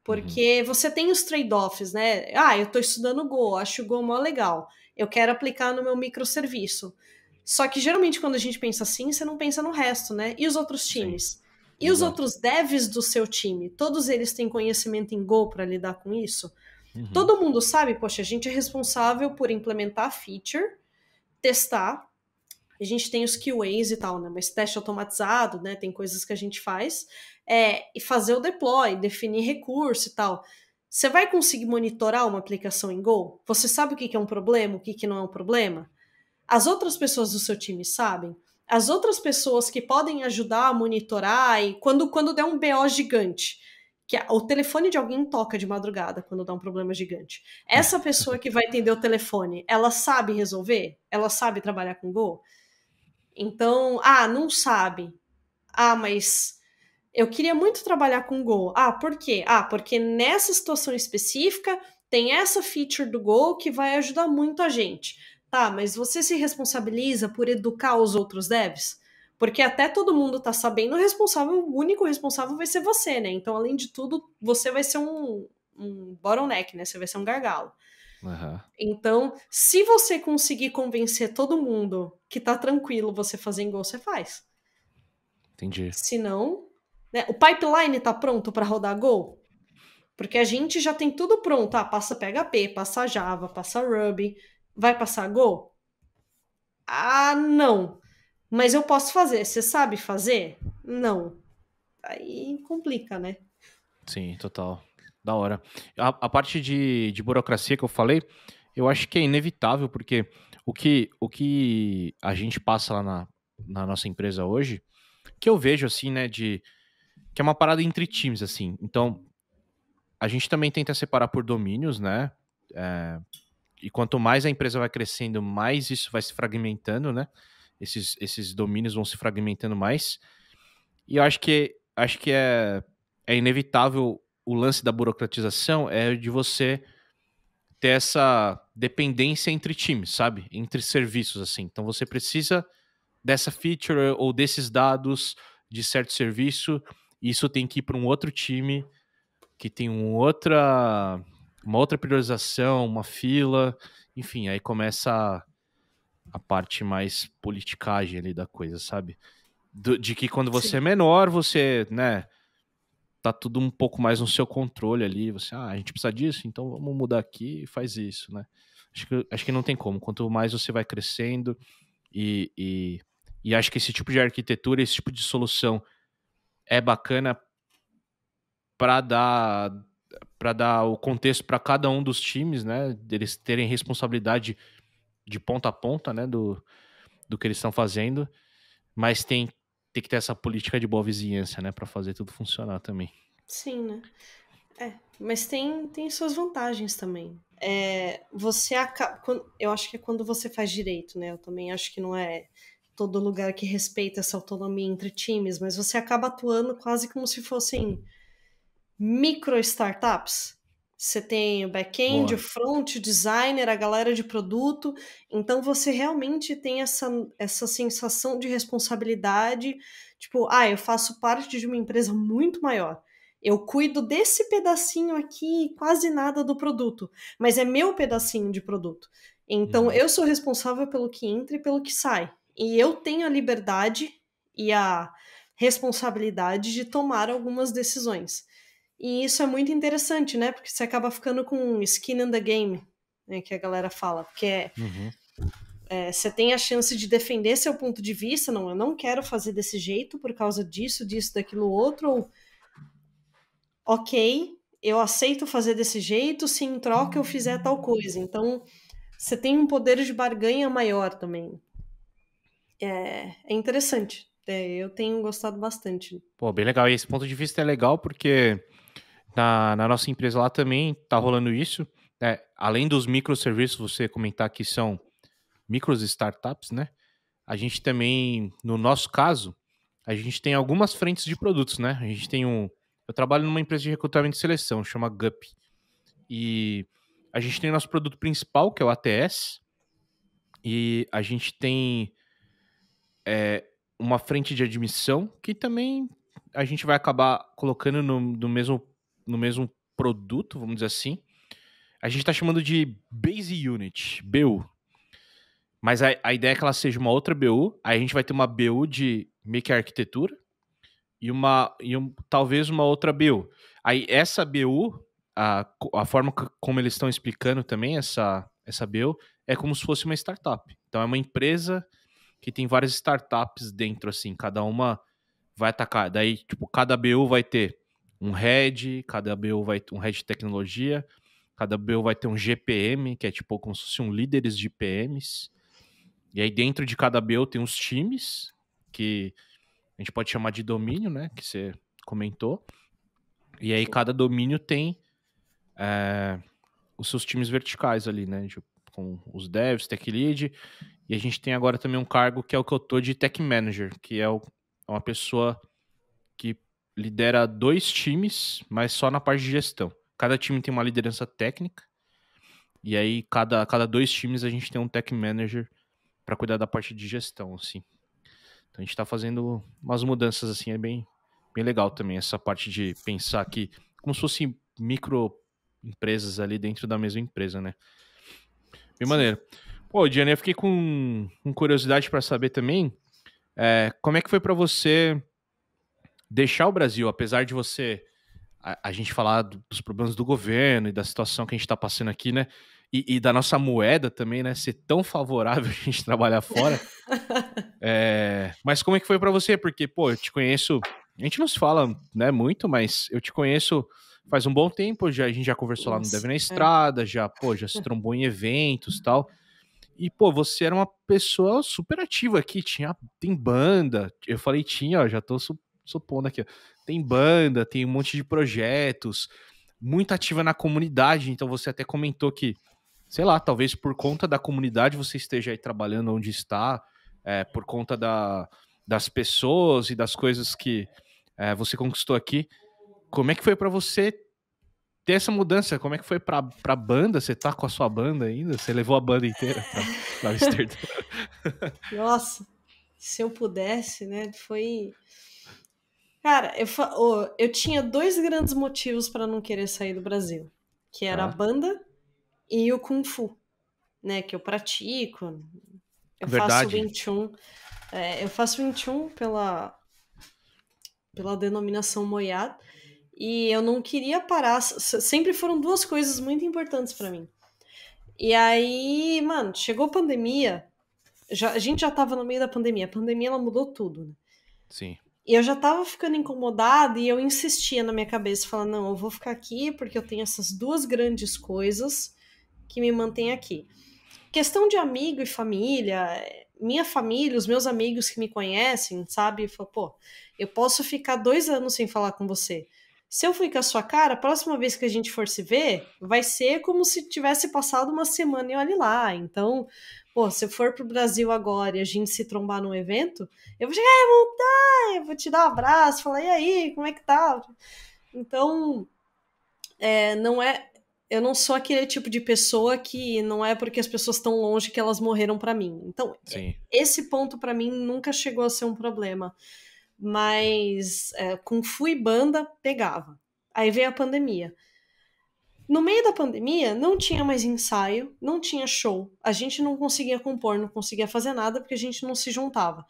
Porque você tem os trade-offs, né? Ah, eu tô estudando Go, acho o Go mó legal. Eu quero aplicar no meu microserviço. Só que geralmente quando a gente pensa assim, você não pensa no resto, né? E os outros Sim. times? E os Exato. outros devs do seu time? Todos eles têm conhecimento em Go para lidar com isso? Uhum. Todo mundo sabe, poxa, a gente é responsável por implementar a feature, testar. A gente tem os QAs e tal, né? Mas teste automatizado, né? Tem coisas que a gente faz. E fazer o deploy, definir recurso e tal. Você vai conseguir monitorar uma aplicação em Go? Você sabe o que é um problema, o que não é um problema? As outras pessoas do seu time sabem? As outras pessoas que podem ajudar a monitorar e quando der um BO gigante, o telefone de alguém toca de madrugada quando dá um problema gigante. Essa pessoa que vai atender o telefone, ela sabe resolver? Ela sabe trabalhar com Go? Então, não sabe. Mas Eu queria muito trabalhar com Go. Ah, por quê? Ah, porque nessa situação específica tem essa feature do Go que vai ajudar muito a gente. Tá, mas você se responsabiliza por educar os outros devs? Porque até todo mundo tá sabendo, o único responsável vai ser você, né? Então, além de tudo, você vai ser um bottleneck, né? Você vai ser um gargalo. Aham, Então, se você conseguir convencer todo mundo que tá tranquilo você fazer em Go, você faz. entendi. Se não, né? O pipeline tá pronto para rodar Go? Porque a gente já tem tudo pronto. Ah, passa PHP, passa Java, passa Ruby. Vai passar Go? Ah, não. Mas eu posso fazer. Você sabe fazer? Não. Aí complica, né? Sim, total. Da hora. A parte de burocracia que eu falei, eu acho que é inevitável, porque o que a gente passa lá na nossa empresa hoje, que eu vejo assim, né, que é uma parada entre times, assim. Então, a gente também tenta separar por domínios, né? É, e quanto mais a empresa vai crescendo, mais isso vai se fragmentando, né? Esses domínios vão se fragmentando mais. E eu acho que é inevitável o lance da burocratização é de você ter essa dependência entre times, sabe? Entre serviços, assim. Então você precisa dessa feature ou desses dados de certo serviço, e isso tem que ir para um outro time que tem uma outra priorização, uma fila, enfim, aí começa a parte mais politicagem ali da coisa, sabe? De que quando você é Sim. menor, você, né, tá tudo um pouco mais no seu controle ali. Você, a gente precisa disso, então vamos mudar aqui e faz isso, né? Acho que não tem como. Quanto mais você vai crescendo e, e, e acho que esse tipo de arquitetura, esse tipo de solução é bacana para dar o contexto para cada um dos times, né? Deles terem responsabilidade de ponta a ponta, né? Do que eles estão fazendo, mas tem que ter essa política de boa vizinhança, né? Para fazer tudo funcionar também. Sim, né? É, mas tem suas vantagens também. É, você acaba. Eu acho que é quando você faz direito, né? Eu também acho que não é todo lugar que respeita essa autonomia entre times, mas você acaba atuando quase como se fossem micro startups. Você tem o back-end, o Boa. front, o designer, a galera de produto. Então você realmente tem essa sensação de responsabilidade. Tipo, ah, eu faço parte de uma empresa muito maior. Eu cuido desse pedacinho aqui, quase nada do produto, mas é meu pedacinho de produto. Então Uhum. eu sou responsável pelo que entra e pelo que sai. E eu tenho a liberdade e a responsabilidade de tomar algumas decisões. E isso é muito interessante, né? Porque você acaba ficando com skin in the game, né? Que a galera fala. Porque Uhum. você tem a chance de defender seu ponto de vista. Não, eu não quero fazer desse jeito por causa disso, disso, daquilo outro. Ou, ok, eu aceito fazer desse jeito se em troca eu fizer tal coisa. Então, você tem um poder de barganha maior também. É interessante. Eu tenho gostado bastante. Pô, bem legal. E esse ponto de vista é legal porque na nossa empresa lá também tá rolando isso, né? Além dos microserviços, você comentar que são micros startups, né? A gente também, no nosso caso, a gente tem algumas frentes de produtos, né? A gente tem eu trabalho numa empresa de recrutamento e seleção, chama GUP. E a gente tem o nosso produto principal, que é o ATS, e a gente tem uma frente de admissão que também a gente vai acabar colocando no mesmo produto, vamos dizer assim. A gente está chamando de Base Unit, BU. Mas a ideia é que ela seja uma outra BU. Aí a gente vai ter uma BU de meio que arquitetura talvez uma outra BU. Aí essa BU, a forma como eles estão explicando também essa BU, é como se fosse uma startup. Então é uma empresa que tem várias startups dentro, assim, cada uma vai atacar. Daí, tipo, cada BU vai ter um head, cada BU vai ter um head de tecnologia, cada BU vai ter um GPM, que é tipo como se fosse um líderes de PMs. E aí dentro de cada BU tem os times, que a gente pode chamar de domínio, né, que você comentou. E aí cada domínio tem os seus times verticais ali, né, tipo, com os devs, tech lead. E a gente tem agora também um cargo que é o que eu tô de tech manager, que é uma pessoa que, lidera 2 times, mas só na parte de gestão. Cada time tem uma liderança técnica, e aí cada 2 times a gente tem um tech manager para cuidar da parte de gestão, assim. Então a gente tá fazendo umas mudanças, assim, é bem legal também, essa parte de pensar aqui como se fossem micro empresas ali dentro da mesma empresa, né? Bem Sim. maneiro. Pô, Diana, eu fiquei com curiosidade para saber também, como é que foi para você deixar o Brasil, apesar de você a gente falar dos problemas do governo e da situação que a gente está passando aqui, né? E da nossa moeda também, né? Ser tão favorável a gente trabalhar fora. Mas como é que foi para você? Porque, pô, eu te conheço. A gente não se fala, né, muito, mas eu te conheço faz um bom tempo. A gente já conversou lá no Deve Nossa, na Estrada, já se trombou em eventos e tal. E, pô, você era uma pessoa super ativa aqui. Tem banda. Eu falei tinha, ó, já tô supondo aqui, ó. Tem banda, tem um monte de projetos, muito ativa na comunidade. Então você até comentou que, sei lá, talvez por conta da comunidade você esteja aí trabalhando onde está, por conta das pessoas e das coisas que você conquistou aqui. Como é que foi para você ter essa mudança? Como é que foi pra banda? Você tá com a sua banda ainda? Você levou a banda inteira pra Amsterdã? nossa, se eu pudesse, né? Foi. Cara, eu tinha dois grandes motivos para não querer sair do Brasil, que era a Tá? banda e o Kung Fu, né? Que eu pratico. Eu faço Verdade. Wing Chun, eu faço Wing Chun pela denominação Moyat e eu não queria parar. Sempre foram duas coisas muito importantes para mim. E aí, mano, chegou a pandemia. A gente já tava no meio da pandemia. A pandemia ela mudou tudo, né? Sim. E eu já tava ficando incomodada e eu insistia na minha cabeça, falando, não, eu vou ficar aqui porque eu tenho essas duas grandes coisas que me mantêm aqui. Questão de amigo e família, minha família, os meus amigos que me conhecem, sabe? Falam, pô, eu posso ficar 2 anos sem falar com você. Se eu fui com a sua cara, a próxima vez que a gente for se ver, vai ser como se tivesse passado uma semana e olhe lá. Então, pô, se eu for pro Brasil agora e a gente se trombar num evento, eu vou chegar e voltar, eu vou te dar um abraço, falar, e aí, como é que tá? Então, não é. Eu não sou aquele tipo de pessoa que não é porque as pessoas estão longe que elas morreram pra mim. Então, Sim. esse ponto pra mim nunca chegou a ser um problema. Mas Kung Fu e banda pegava. Aí veio a pandemia. No meio da pandemia, não tinha mais ensaio, não tinha show. A gente não conseguia compor, não conseguia fazer nada porque a gente não se juntava.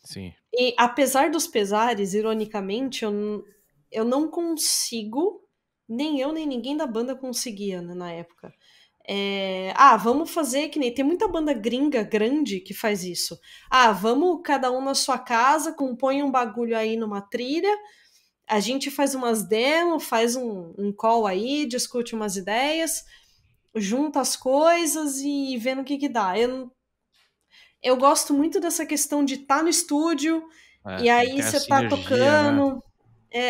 Sim. E apesar dos pesares, ironicamente, eu não consigo, nem eu nem ninguém da banda conseguia, né, na época. Vamos fazer que nem. Tem muita banda gringa grande que faz isso. Vamos cada um na sua casa, compõe um bagulho aí numa trilha, a gente faz umas demos, faz um call aí, discute umas ideias, junta as coisas e vê no que dá. Eu gosto muito dessa questão de estar no estúdio e Não aí tem a você tá sinergia, né? tocando,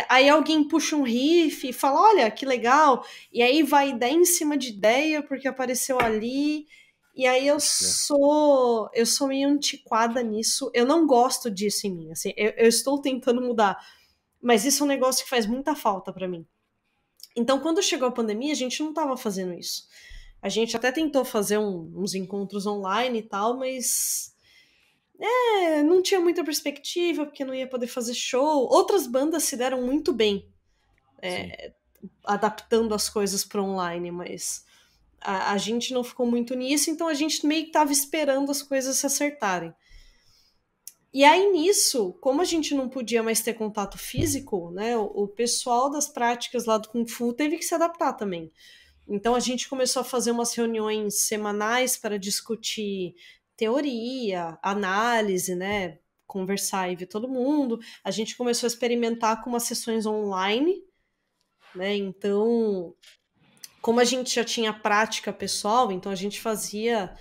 aí alguém puxa um riff e fala, olha, que legal, e aí vai ideia em cima de ideia porque apareceu ali, e aí eu Pode crer. sou meio antiquada nisso, eu não gosto disso em mim, assim, eu estou tentando mudar, mas isso é um negócio que faz muita falta pra mim. Então, quando chegou a pandemia, a gente não tava fazendo isso. A gente até tentou fazer uns encontros online e tal, mas não tinha muita perspectiva, porque não ia poder fazer show. Outras bandas se deram muito bem Sim. adaptando as coisas para online, mas a gente não ficou muito nisso, então a gente meio que tava esperando as coisas se acertarem. E aí nisso, como a gente não podia mais ter contato físico, né, o pessoal das práticas lá do Kung Fu teve que se adaptar também. Então a gente começou a fazer umas reuniões semanais para discutir teoria, análise, né? Conversar e ver todo mundo. A gente começou a experimentar com umas sessões online, né? Então, como a gente já tinha prática pessoal, então a gente fazia,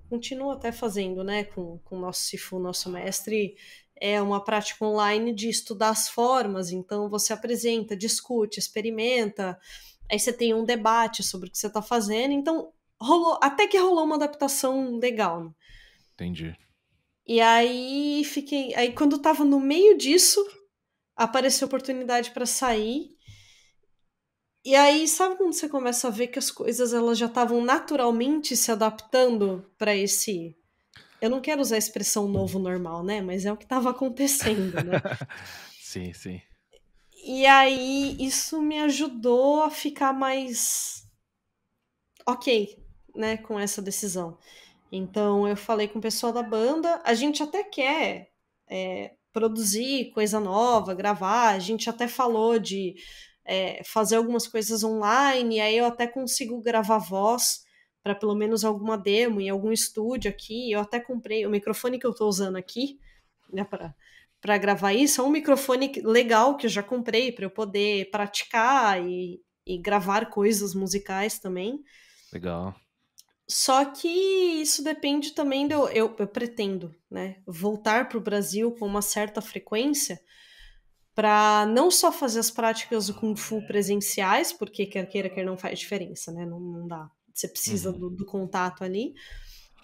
continua até fazendo, né? Com o nosso Sifu, nosso mestre, é uma prática online de estudar as formas. Então você apresenta, discute, experimenta. Aí você tem um debate sobre o que você está fazendo. Então, até que rolou uma adaptação legal. Né? Entendi. E aí fiquei. Aí quando tava no meio disso, apareceu oportunidade para sair. E aí, sabe quando você começa a ver que as coisas elas já estavam naturalmente se adaptando para esse... Eu não quero usar a expressão novo normal, né? Mas é o que estava acontecendo, né? Sim, sim. E aí, isso me ajudou a ficar mais ok, né, com essa decisão. Então, eu falei com o pessoal da banda, a gente até quer produzir coisa nova, gravar, a gente até falou de fazer algumas coisas online, aí eu até consigo gravar voz para pelo menos alguma demo em algum estúdio aqui. Eu até comprei o microfone que eu estou usando aqui, né, para gravar isso. É um microfone legal que eu já comprei para eu poder praticar e gravar coisas musicais também. Legal. Só que isso depende também eu pretendo, né, voltar para o Brasil com uma certa frequência para não só fazer as práticas do Kung Fu presenciais, porque quer queira, quer não faz diferença, né? Não dá. Você precisa Uhum. do contato ali,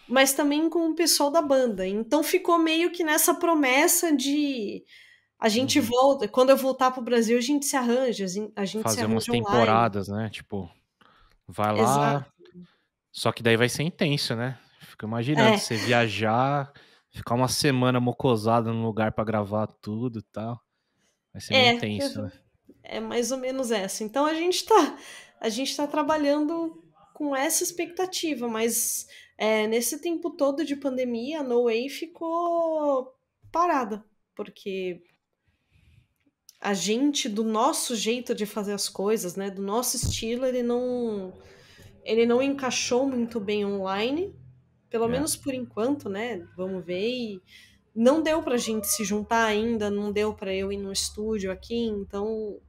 mas também com o pessoal da banda. Então ficou meio que nessa promessa de a gente Uhum. volta, quando eu voltar pro Brasil, a gente se arranja, a gente se Fazer umas arranja online. temporadas, né? Tipo, vai lá, Exato. só que daí vai ser intenso, né? Fico imaginando, É, você viajar, ficar uma semana mocosada num lugar pra gravar tudo e tal. Vai ser meio é, intenso, né? é mais ou menos essa. Então a gente tá trabalhando com essa expectativa, mas nesse tempo todo de pandemia, a No Way ficou parada, porque a gente, do nosso jeito de fazer as coisas, né, do nosso estilo, ele não encaixou muito bem online, pelo É. menos por enquanto, né? Vamos ver. E não deu pra gente se juntar ainda, não deu pra eu ir no estúdio aqui, então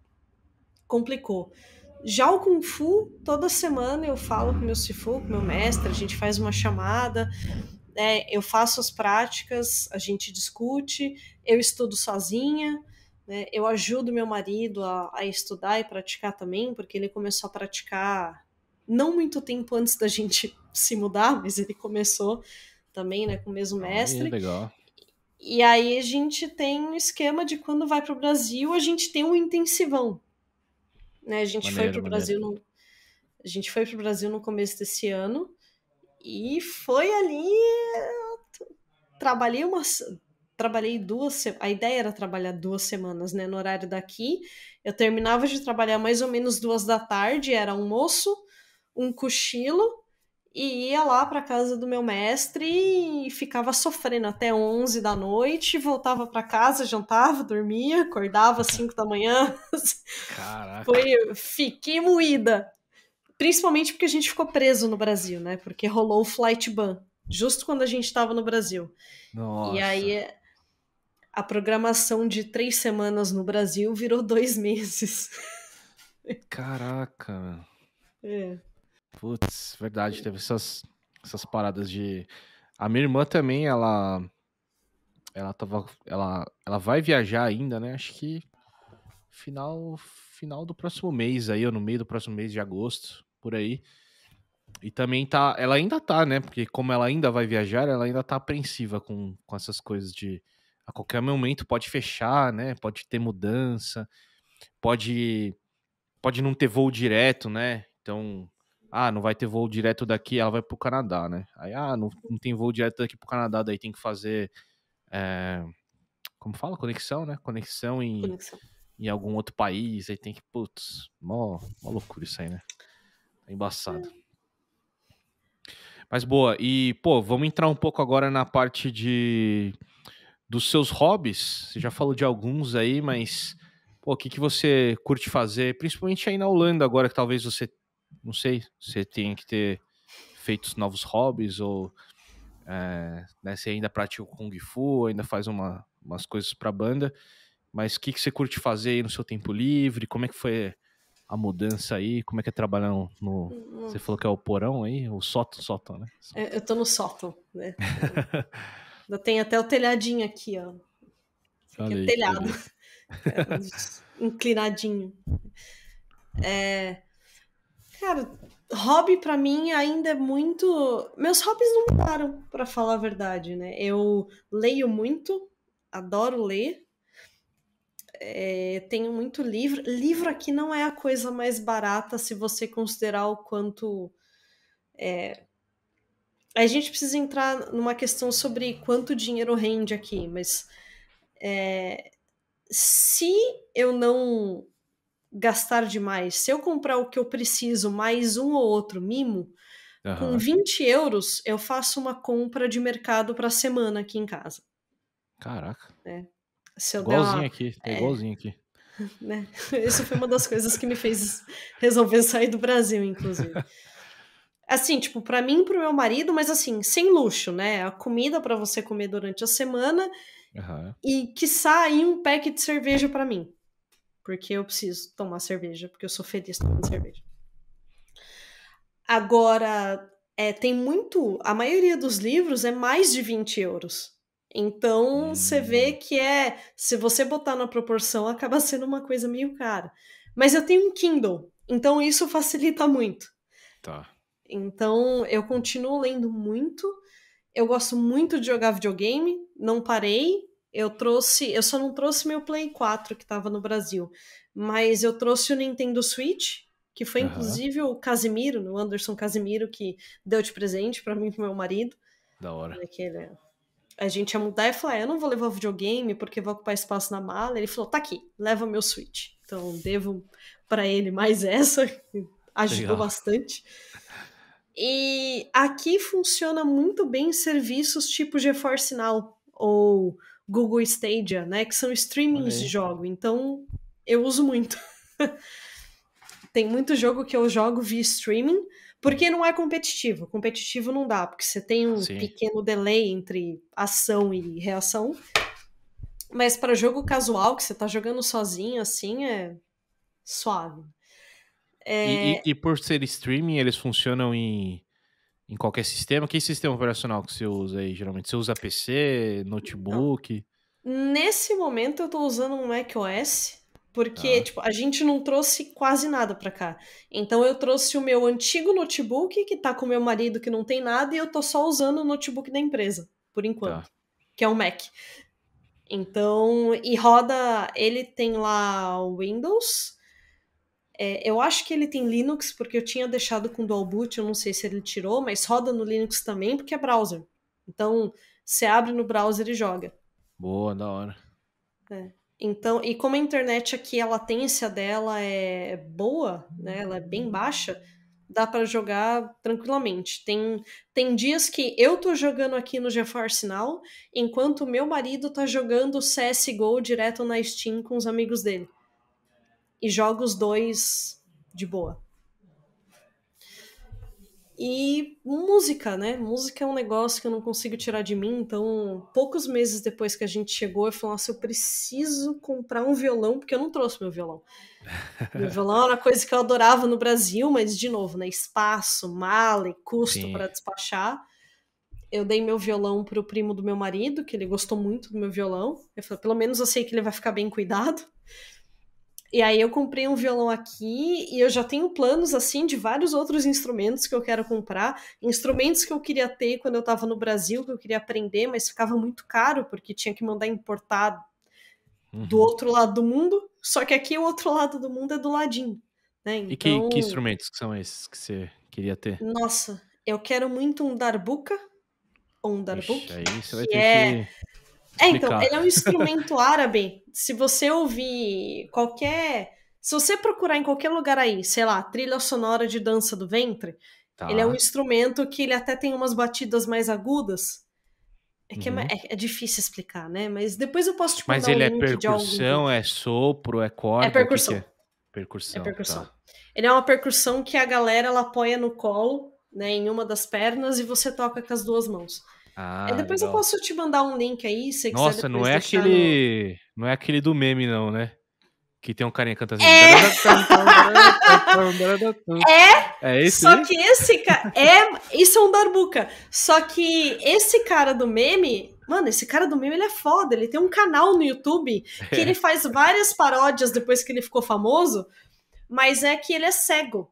complicou. Já o Kung Fu, toda semana eu falo com meu Sifu, com meu mestre, a gente faz uma chamada, eu faço as práticas, a gente discute, eu estudo sozinha, né, eu ajudo meu marido a estudar e praticar também, porque ele começou a praticar não muito tempo antes da gente se mudar, mas ele começou também, né, com o mesmo Aí, mestre. legal. E aí a gente tem um esquema de quando vai para o Brasil, a gente tem um intensivão, né? Maneiro, maneiro. A gente foi pro Brasil no começo desse ano e foi ali. Trabalhei umas. Trabalhei a ideia era trabalhar 2 semanas, né, no horário daqui. Eu terminava de trabalhar mais ou menos 2 da tarde, era almoço, um cochilo, e ia lá para casa do meu mestre e ficava sofrendo até 11 da noite, voltava para casa, jantava, dormia, acordava às 5 da manhã. Caraca. Fiquei moída. Principalmente porque a gente ficou preso no Brasil, né? Porque rolou o flight ban, justo quando a gente estava no Brasil. E Nossa. aí a programação de 3 semanas no Brasil virou 2 meses. Caraca, mano. É. Putz, verdade, teve essas paradas de. A minha irmã também, ela vai viajar ainda, né? Acho que final do próximo mês aí, ou no meio do próximo mês de agosto, por aí. E também ela ainda tá, né? Porque como ela ainda vai viajar, ela ainda tá apreensiva com essas coisas de a qualquer momento pode fechar, né? Pode ter mudança, pode não ter voo direto, né? Então, não vai ter voo direto daqui, ela vai pro Canadá, né? Aí, não tem voo direto daqui pro Canadá, daí tem que fazer, como fala? Conexão, né? Conexão Conexão. em algum outro país, aí tem que, putz, mó loucura isso aí, né? Tá embaçado. Mas boa, e pô, vamos entrar um pouco agora na parte dos seus hobbies. Você já falou de alguns aí, mas pô, o que você curte fazer, principalmente aí na Holanda agora que talvez você, não sei, você tenha que ter feito novos hobbies ou né, você ainda pratica o Kung Fu, ainda faz umas coisas pra banda, mas o que você curte fazer aí no seu tempo livre? Como é que foi a mudança aí? Como é que é trabalhar você falou que é o porão aí? O sótão, né? Sótão. Eu tô no sótão, né? Ainda tem até o telhadinho aqui, ó. Isso aqui é Olha aí que telhado. beleza. Inclinadinho. Cara, hobby pra mim ainda é muito. Meus hobbies não mudaram, pra falar a verdade, né? Eu leio muito, adoro ler. tenho muito livro. Livro aqui não é a coisa mais barata se você considerar o quanto... A gente precisa entrar numa questão sobre quanto dinheiro rende aqui, mas se eu não gastar demais, se eu comprar o que eu preciso mais um ou outro mimo, com Aham. 20 euros eu faço uma compra de mercado para semana aqui em casa. Caraca. Né? Se eu der Igualzinho uma... aqui. É igualzinho aqui. Né? Isso foi uma das coisas que me fez resolver sair do Brasil, inclusive. Assim, tipo, pra mim e pro meu marido, mas assim, sem luxo, né? A comida pra você comer durante a semana Aham. e, quiçá, aí um pack de cerveja pra mim. Porque eu preciso tomar cerveja, porque eu sou feliz tomando cerveja. Agora, tem muito... A maioria dos livros é mais de 20 euros. Então, você vê que se você botar na proporção, acaba sendo uma coisa meio cara. Mas eu tenho um Kindle, então isso facilita muito. Tá. Então, eu continuo lendo muito. Eu gosto muito de jogar videogame, não parei. Eu só não trouxe meu Play 4 que estava no Brasil, mas eu trouxe o Nintendo Switch, que foi Aham. inclusive o Casimiro, o Anderson Casimiro, que deu de presente para mim e pro meu marido. Da hora. A gente ia mudar e falou: eu não vou levar o videogame porque vai ocupar espaço na mala. Ele falou: tá aqui, leva meu Switch. Então, devo para ele mais essa, que ajudou Legal. bastante. E aqui funciona muito bem serviços tipo GeForce Now ou Google Stadia, né? Que são Olha streamings de aí. jogo. Então, eu uso muito. Tem muito jogo que eu jogo via streaming, porque não é competitivo. Competitivo não dá, porque você tem um Sim. pequeno delay entre ação e reação. Mas para jogo casual, que você tá jogando sozinho, assim, é suave. E por ser streaming, eles funcionam em qualquer sistema? Que sistema operacional que você usa aí, geralmente? Você usa PC, Não. notebook? Nesse momento eu tô usando um macOS, porque, Tá, tipo, a gente não trouxe quase nada pra cá. Então eu trouxe o meu antigo notebook, que tá com meu marido que não tem nada, e eu tô só usando o notebook da empresa, por tá. enquanto, que é um Mac. Então, e roda, ele tem lá o Windows. Eu acho que ele tem Linux, porque eu tinha deixado com Dual Boot, eu não sei se ele tirou, mas roda no Linux também, porque é browser. Então, você abre no browser e joga. Boa, da hora. Então, e como a internet aqui, a latência dela é boa, né? Ela é bem baixa, dá para jogar tranquilamente. Tem dias que eu tô jogando aqui no GeForce Now, enquanto o meu marido tá jogando CSGO direto na Steam com os amigos dele. E joga os dois de boa. E música, né? Música é um negócio que eu não consigo tirar de mim. Então, poucos meses depois que a gente chegou, eu falei: nossa, eu preciso comprar um violão, porque eu não trouxe meu violão. Meu violão era uma coisa que eu adorava no Brasil, mas, de novo, né? Espaço, mala e custo Sim. para despachar. Eu dei meu violão pro primo do meu marido, que ele gostou muito do meu violão. Eu falei: pelo menos eu sei que ele vai ficar bem cuidado. E aí eu comprei um violão aqui e eu já tenho planos, assim, de vários outros instrumentos que eu quero comprar. Instrumentos que eu queria ter quando eu tava no Brasil, que eu queria aprender, mas ficava muito caro, porque tinha que mandar importar do Uhum. outro lado do mundo. Só que aqui o outro lado do mundo é do ladinho, né? E que Então, instrumentos que são esses que você queria ter? nossa, eu quero muito um darbuka, ou um Ixi, darbuk, aí você vai que ter é... que Então, ele é um explicar. instrumento árabe. Se você ouvir qualquer... Se você procurar em qualquer lugar aí, sei lá, trilha sonora de dança do ventre, ele é um Tá. instrumento que ele até tem umas batidas mais agudas. Uhum. É difícil explicar, né? Mas depois eu posso te Mas mandar um ele é link de algum percussão, vídeo. é sopro, é É corda, o que que percussão. é? É Percussão, percussão. tá. Ele é uma percussão que a galera ela apoia no colo, né, em uma das pernas e você toca com as duas mãos. Ah, Depois eu legal. posso te mandar um link aí, se você quiser Nossa, depois deixar no... não é aquele do meme não, né? Que tem um carinha cantando assim. É, É esse só aí? que isso é um darbuka. Só que esse cara do meme, mano, esse cara do meme ele é foda. Ele tem um canal no YouTube que ele É. faz várias paródias depois que ele ficou famoso, mas é que ele é cego.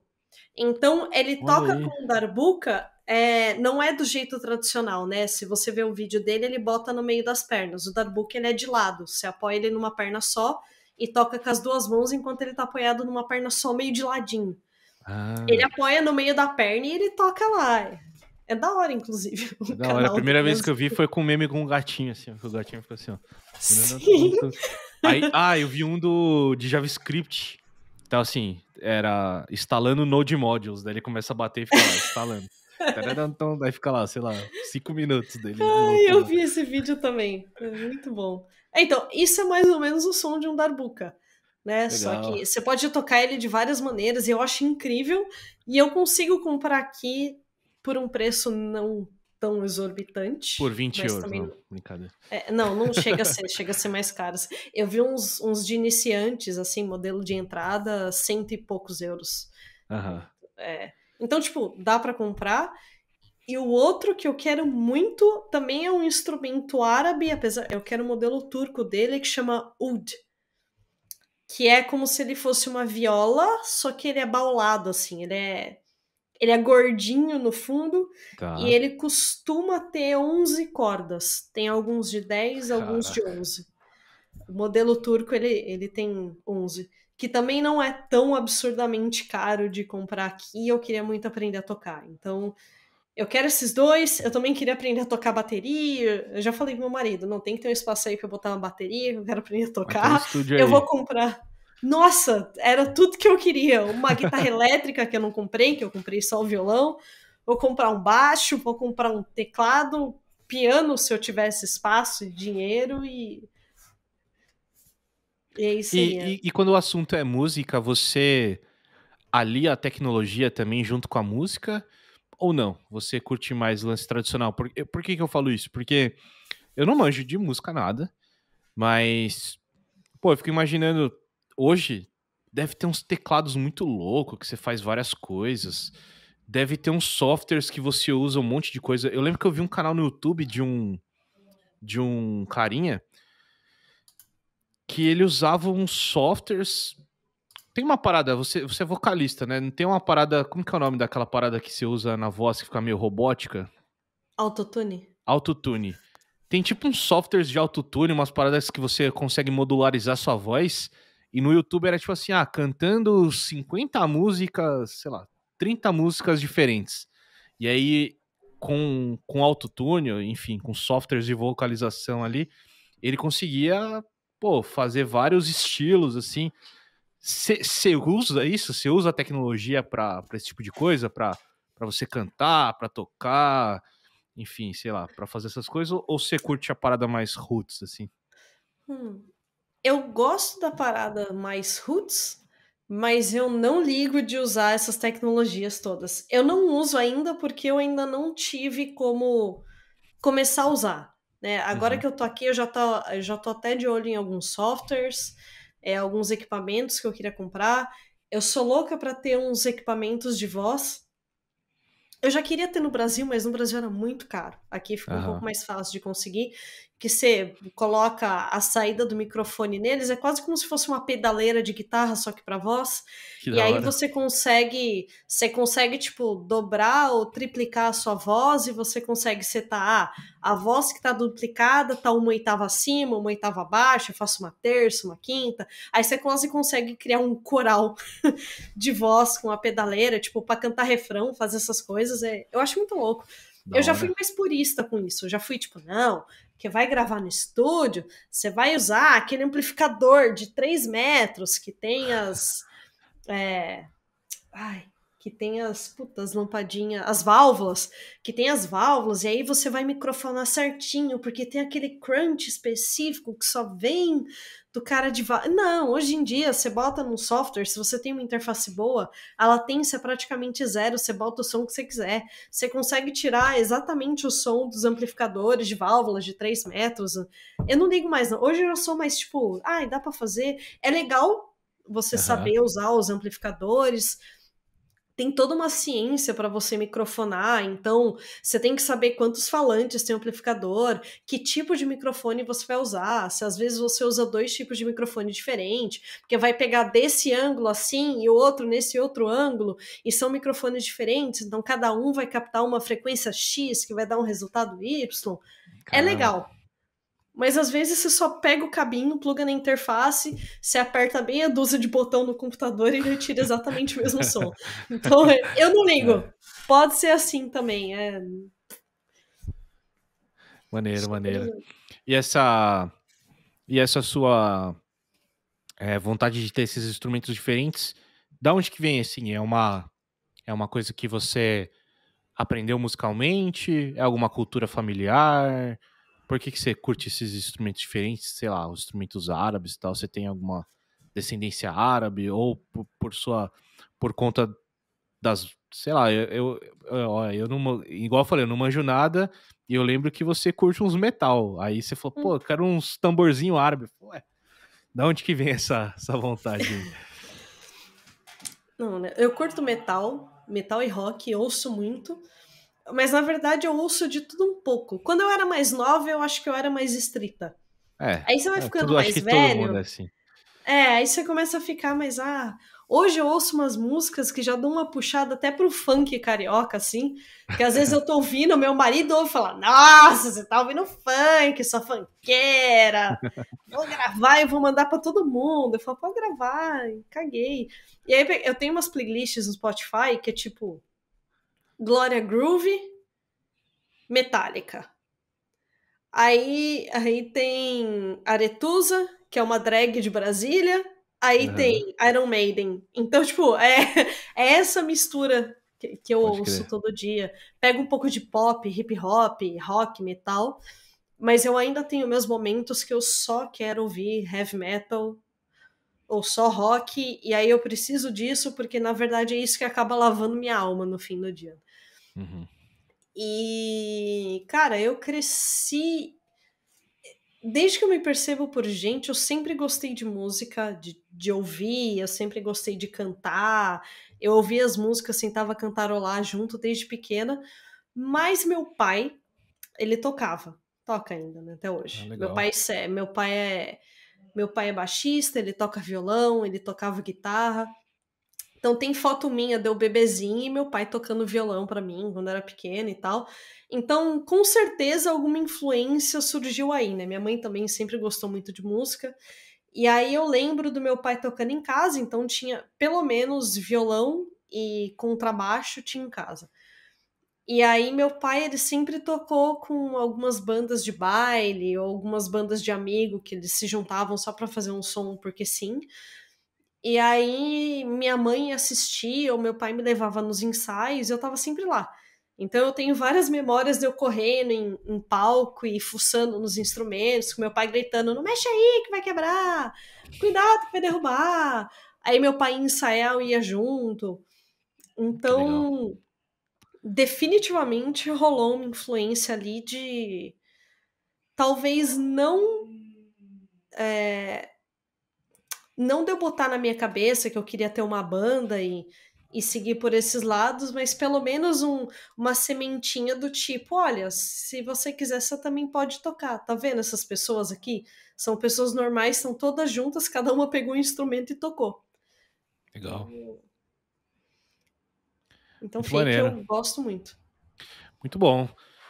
Então ele Olha toca aí. com o darbuka, não é do jeito tradicional, né? Se você vê o vídeo dele, ele bota no meio das pernas. O darbuka ele é de lado, você apoia ele numa perna só e toca com as duas mãos enquanto ele tá apoiado numa perna só, meio de ladinho. Ele Ah, apoia no meio da perna e ele toca lá. É da hora, inclusive, é o da hora. A canal primeira dele. vez que eu vi foi com um meme com um gatinho, assim, ó, que o gatinho fica assim, ó. Sim. Aí, eu vi um de JavaScript. Então, assim, era instalando Node Modules. Daí ele começa a bater e fica lá, instalando. Tararantam, daí fica lá, sei lá, 5 minutos dele Ai, eu louco. vi esse vídeo também. É muito bom. Então, isso é mais ou menos o som de um darbuka, né? Só Legal. que você pode tocar ele de várias maneiras e eu acho incrível. E eu consigo comprar aqui por um preço não tão exorbitante, Por 20 mas euros, também não, brincadeira. não chega a ser, chega a ser mais caros. Eu vi uns de iniciantes, assim, modelo de entrada, cento e poucos euros. Aham. Então, tipo, dá pra comprar. E o outro que eu quero muito também é um instrumento árabe, apesar eu quero o modelo turco dele que chama oud, que é como se ele fosse uma viola, só que ele é baulado assim, ele é gordinho no fundo e Tá. ele costuma ter 11 cordas. Tem alguns de 10, alguns de Caraca. 11. O modelo turco ele tem 11, que também não é tão absurdamente caro de comprar aqui. Eu queria muito aprender a tocar. Então, eu quero esses dois, eu também queria aprender a tocar bateria. Eu já falei pro meu marido, não tem que ter um espaço aí pra eu botar uma bateria, eu quero aprender a Vai ter um tocar. estúdio Eu vou aí. comprar. Nossa, era tudo que eu queria. Uma guitarra elétrica que eu não comprei, que eu comprei só o violão. Vou comprar um baixo, vou comprar um teclado, piano se eu tivesse espaço e dinheiro e aí seria. E quando o assunto é música, você alia a tecnologia também junto com a música? Ou não? Você curte mais o lance tradicional? Por que que eu falo isso? Porque eu não manjo de música nada, mas, pô, eu fico imaginando, hoje deve ter uns teclados muito loucos que você faz várias coisas. Deve ter uns softwares que você usa um monte de coisa. Eu lembro que eu vi um canal no YouTube de um carinha que ele usava uns softwares. Tem uma parada, você é vocalista, né? Não tem uma parada. Como que é o nome daquela parada que você usa na voz que fica meio robótica? Autotune? Autotune. Tem tipo uns softwares de autotune, umas paradas que você consegue modularizar sua voz. E no YouTube era tipo assim, cantando 50 músicas, sei lá, 30 músicas diferentes. E aí, com autotune, enfim, com softwares de vocalização ali, ele conseguia, pô, fazer vários estilos, assim. Você usa isso? Você usa a tecnologia pra esse tipo de coisa? Pra você cantar, pra tocar, enfim, sei lá, pra fazer essas coisas? Ou você curte a parada mais roots, assim? Hum. Eu gosto da parada mais roots, mas eu não ligo de usar essas tecnologias todas. Eu não uso ainda porque eu ainda não tive como começar a usar, né? Agora Uhum. que eu tô aqui, eu já tô até de olho em alguns softwares, alguns equipamentos que eu queria comprar. Eu sou louca para ter uns equipamentos de voz. Eu já queria ter no Brasil, mas no Brasil era muito caro. Aqui fica um pouco Aham. mais fácil de conseguir, que você coloca a saída do microfone neles, é quase como se fosse uma pedaleira de guitarra, só que para voz. Que E da aí hora. você consegue tipo dobrar ou triplicar a sua voz e você consegue setar a voz que tá duplicada, tá uma oitava acima, uma oitava abaixo, eu faço uma terça, uma quinta. Aí você quase consegue criar um coral de voz com a pedaleira, tipo, para cantar refrão, fazer essas coisas. Eu acho muito louco. Da Eu já fui hora. mais purista com isso. Eu já fui tipo, não, que vai gravar no estúdio, você vai usar aquele amplificador de 3 metros que tem é, ai, que tem as lampadinhas, as válvulas, que tem as válvulas, e aí você vai microfonar certinho, porque tem aquele crunch específico que só vem do cara de Não, hoje em dia você bota num software, se você tem uma interface boa, a latência é praticamente zero, você bota o som que você quiser. Você consegue tirar exatamente o som dos amplificadores de válvulas de 3 metros. Eu não ligo mais, não. Hoje eu sou mais tipo, dá pra fazer. É legal você Aham. saber usar os amplificadores, tem toda uma ciência para você microfonar, então você tem que saber quantos falantes tem o amplificador, que tipo de microfone você vai usar, se às vezes você usa dois tipos de microfone diferente, porque vai pegar desse ângulo assim e o outro nesse outro ângulo, e são microfones diferentes, então cada um vai captar uma frequência X que vai dar um resultado Y. É Caramba. legal. Mas às vezes você só pega o cabinho, pluga na interface, você aperta bem a dúzia de botão no computador e ele tira exatamente o mesmo som. Então eu não É, ligo. Pode ser assim também. maneiro, Super maneiro. E essa sua vontade de ter esses instrumentos diferentes, da onde que vem, assim? É uma coisa que você aprendeu musicalmente? É alguma cultura familiar? Por que você curte esses instrumentos diferentes? Sei lá, os instrumentos árabes e tal. Você tem alguma descendência árabe? Ou por conta das, sei lá, eu não, igual eu falei, eu não manjo nada, e eu lembro que você curte uns metal. Aí você falou, pô, eu quero uns tamborzinho árabe. Ué, da onde que vem essa vontade aí? Não, né? Eu curto metal e rock, ouço muito. Mas na verdade eu ouço de tudo um pouco. Quando eu era mais nova, eu acho que eu era mais estrita. Aí você vai ficando Acho mais que todo mundo é velho, assim. aí você começa a ficar mais, hoje eu ouço umas músicas que já dão uma puxada até pro funk carioca, assim, que às vezes eu tô ouvindo, meu marido ouve falar, nossa, você tá ouvindo funk, sua funkeira, vou gravar e vou mandar pra todo mundo. Eu falo, pode gravar, caguei. E aí eu tenho umas playlists no Spotify que é tipo Glória Groove, Metallica. Aí tem Aretusa, que é uma drag de Brasília. Aí Aham, tem Iron Maiden. Então, tipo, é essa mistura que eu pode ouço crer. todo dia. Pego um pouco de pop, hip hop, rock, metal. Mas eu ainda tenho meus momentos que eu só quero ouvir heavy metal ou só rock. E aí eu preciso disso porque, na verdade, é isso que acaba lavando minha alma no fim do dia. Uhum. E, cara, eu cresci. Desde que eu me percebo por gente, eu sempre gostei de música, de ouvir, eu sempre gostei de cantar. Eu ouvia as músicas, sentava a cantarolar junto desde pequena. Mas meu pai, ele toca ainda, né, até Ah, hoje. legal. Meu pai é baixista, ele toca violão, ele tocava guitarra. Então tem foto minha de eu bebezinho e meu pai tocando violão pra mim quando eu era pequena e tal. Então, com certeza alguma influência surgiu aí, né? Minha mãe também sempre gostou muito de música. E aí eu lembro do meu pai tocando em casa, então tinha pelo menos violão e contrabaixo tinha em casa. E aí meu pai, ele sempre tocou com algumas bandas de baile ou algumas bandas de amigo que eles se juntavam só pra fazer um som porque sim. E aí minha mãe assistia, ou meu pai me levava nos ensaios, e eu tava sempre lá. Então eu tenho várias memórias de eu correndo em palco e fuçando nos instrumentos, com meu pai gritando, não mexe aí que vai quebrar, cuidado que vai derrubar. Aí meu pai ia ensaiar, eu ia junto. Que legal. Então, definitivamente rolou uma influência ali de talvez não deu botar na minha cabeça que eu queria ter uma banda e seguir por esses lados, mas pelo menos uma sementinha do tipo, olha, se você quiser, você também pode tocar. Tá vendo essas pessoas aqui? São pessoas normais, são todas juntas, cada uma pegou um instrumento e tocou. Legal. Então, Muito fake maneiro. eu gosto muito. Muito bom.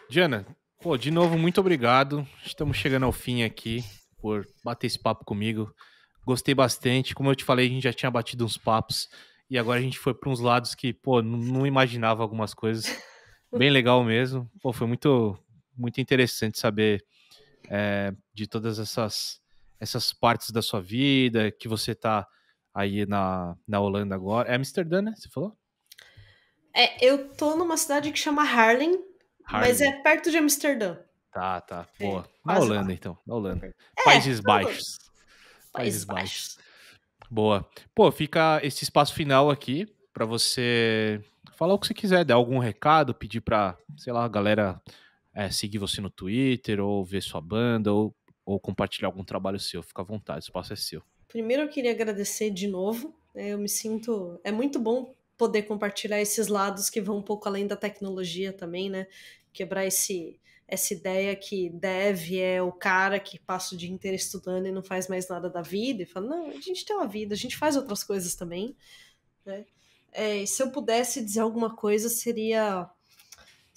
Diana, pô, de novo, muito obrigado. Estamos chegando ao fim aqui por bater esse papo comigo. Gostei bastante. Como eu te falei, a gente já tinha batido uns papos e agora a gente foi para uns lados que, pô, não imaginava algumas coisas. Bem legal mesmo. Pô, foi muito interessante saber de todas essas partes da sua vida, que você tá aí na Holanda agora. É Amsterdã, né? Você falou? Eu tô numa cidade que chama Haarlem, mas Harlem. é perto de Amsterdã. Tá. É, Boa. Na quase Holanda, lá. então. Na Holanda. É, Países Baixos. Países Países Baixos. Baixos. Boa. Pô, fica esse espaço final aqui pra você falar o que você quiser, dar algum recado, pedir pra, sei lá, a galera seguir você no Twitter, ou ver sua banda, ou compartilhar algum trabalho seu. Fica à vontade, o espaço é seu. Primeiro eu queria agradecer de novo. Eu me sinto. É muito bom poder compartilhar esses lados que vão um pouco além da tecnologia também, né? Quebrar essa ideia que dev é o cara que passa o dia inteiro estudando e não faz mais nada da vida. E fala, não, a gente tem uma vida, a gente faz outras coisas também, né? E se eu pudesse dizer alguma coisa, seria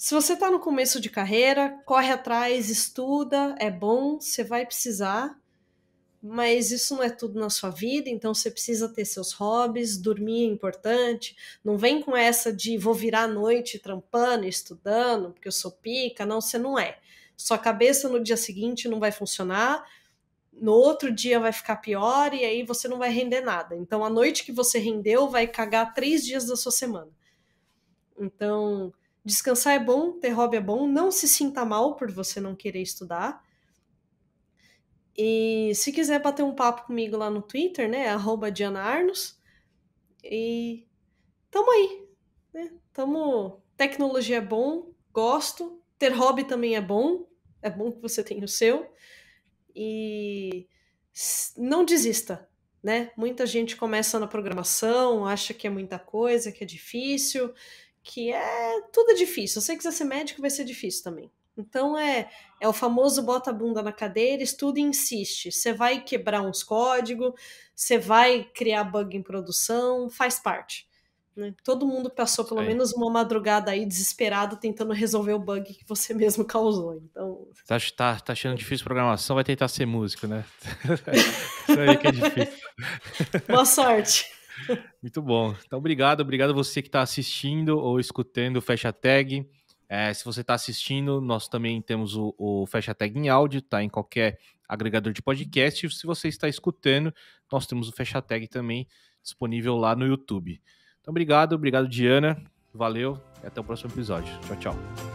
Se você está no começo de carreira, corre atrás, estuda, é bom, você vai precisar, mas isso não é tudo na sua vida, então você precisa ter seus hobbies, dormir é importante, não vem com essa de vou virar a noite trampando, estudando, porque eu sou pica, não, você não é. Sua cabeça no dia seguinte não vai funcionar, no outro dia vai ficar pior e aí você não vai render nada. Então a noite que você rendeu vai cagar 3 dias da sua semana. Então, descansar é bom, ter hobby é bom, não se sinta mal por você não querer estudar. E se quiser bater um papo comigo lá no Twitter, né, @DianaArnos, e tamo aí, né? Tecnologia é bom, gosto, ter hobby também é bom que você tenha o seu, e não desista, né? Muita gente começa na programação, acha que é muita coisa, que é difícil, tudo é difícil. Se você quiser ser médico, vai ser difícil também. Então é o famoso bota a bunda na cadeira, estuda e insiste. Você vai quebrar uns códigos, você vai criar bug em produção, faz parte. Né? Todo mundo passou pelo menos uma madrugada aí desesperado tentando resolver o bug que você mesmo causou. Então, tá achando difícil programação, vai tentar ser músico, né? Isso aí que é difícil. Boa sorte. Muito bom. Então, obrigado a você que está assistindo ou escutando o Fecha Tag. Se você está assistindo, nós também temos o Fecha Tag em áudio, tá em qualquer agregador de podcast. E se você está escutando, nós temos o Fecha Tag também disponível lá no YouTube. Então, obrigado, Diana. Valeu e até o próximo episódio. Tchau, tchau.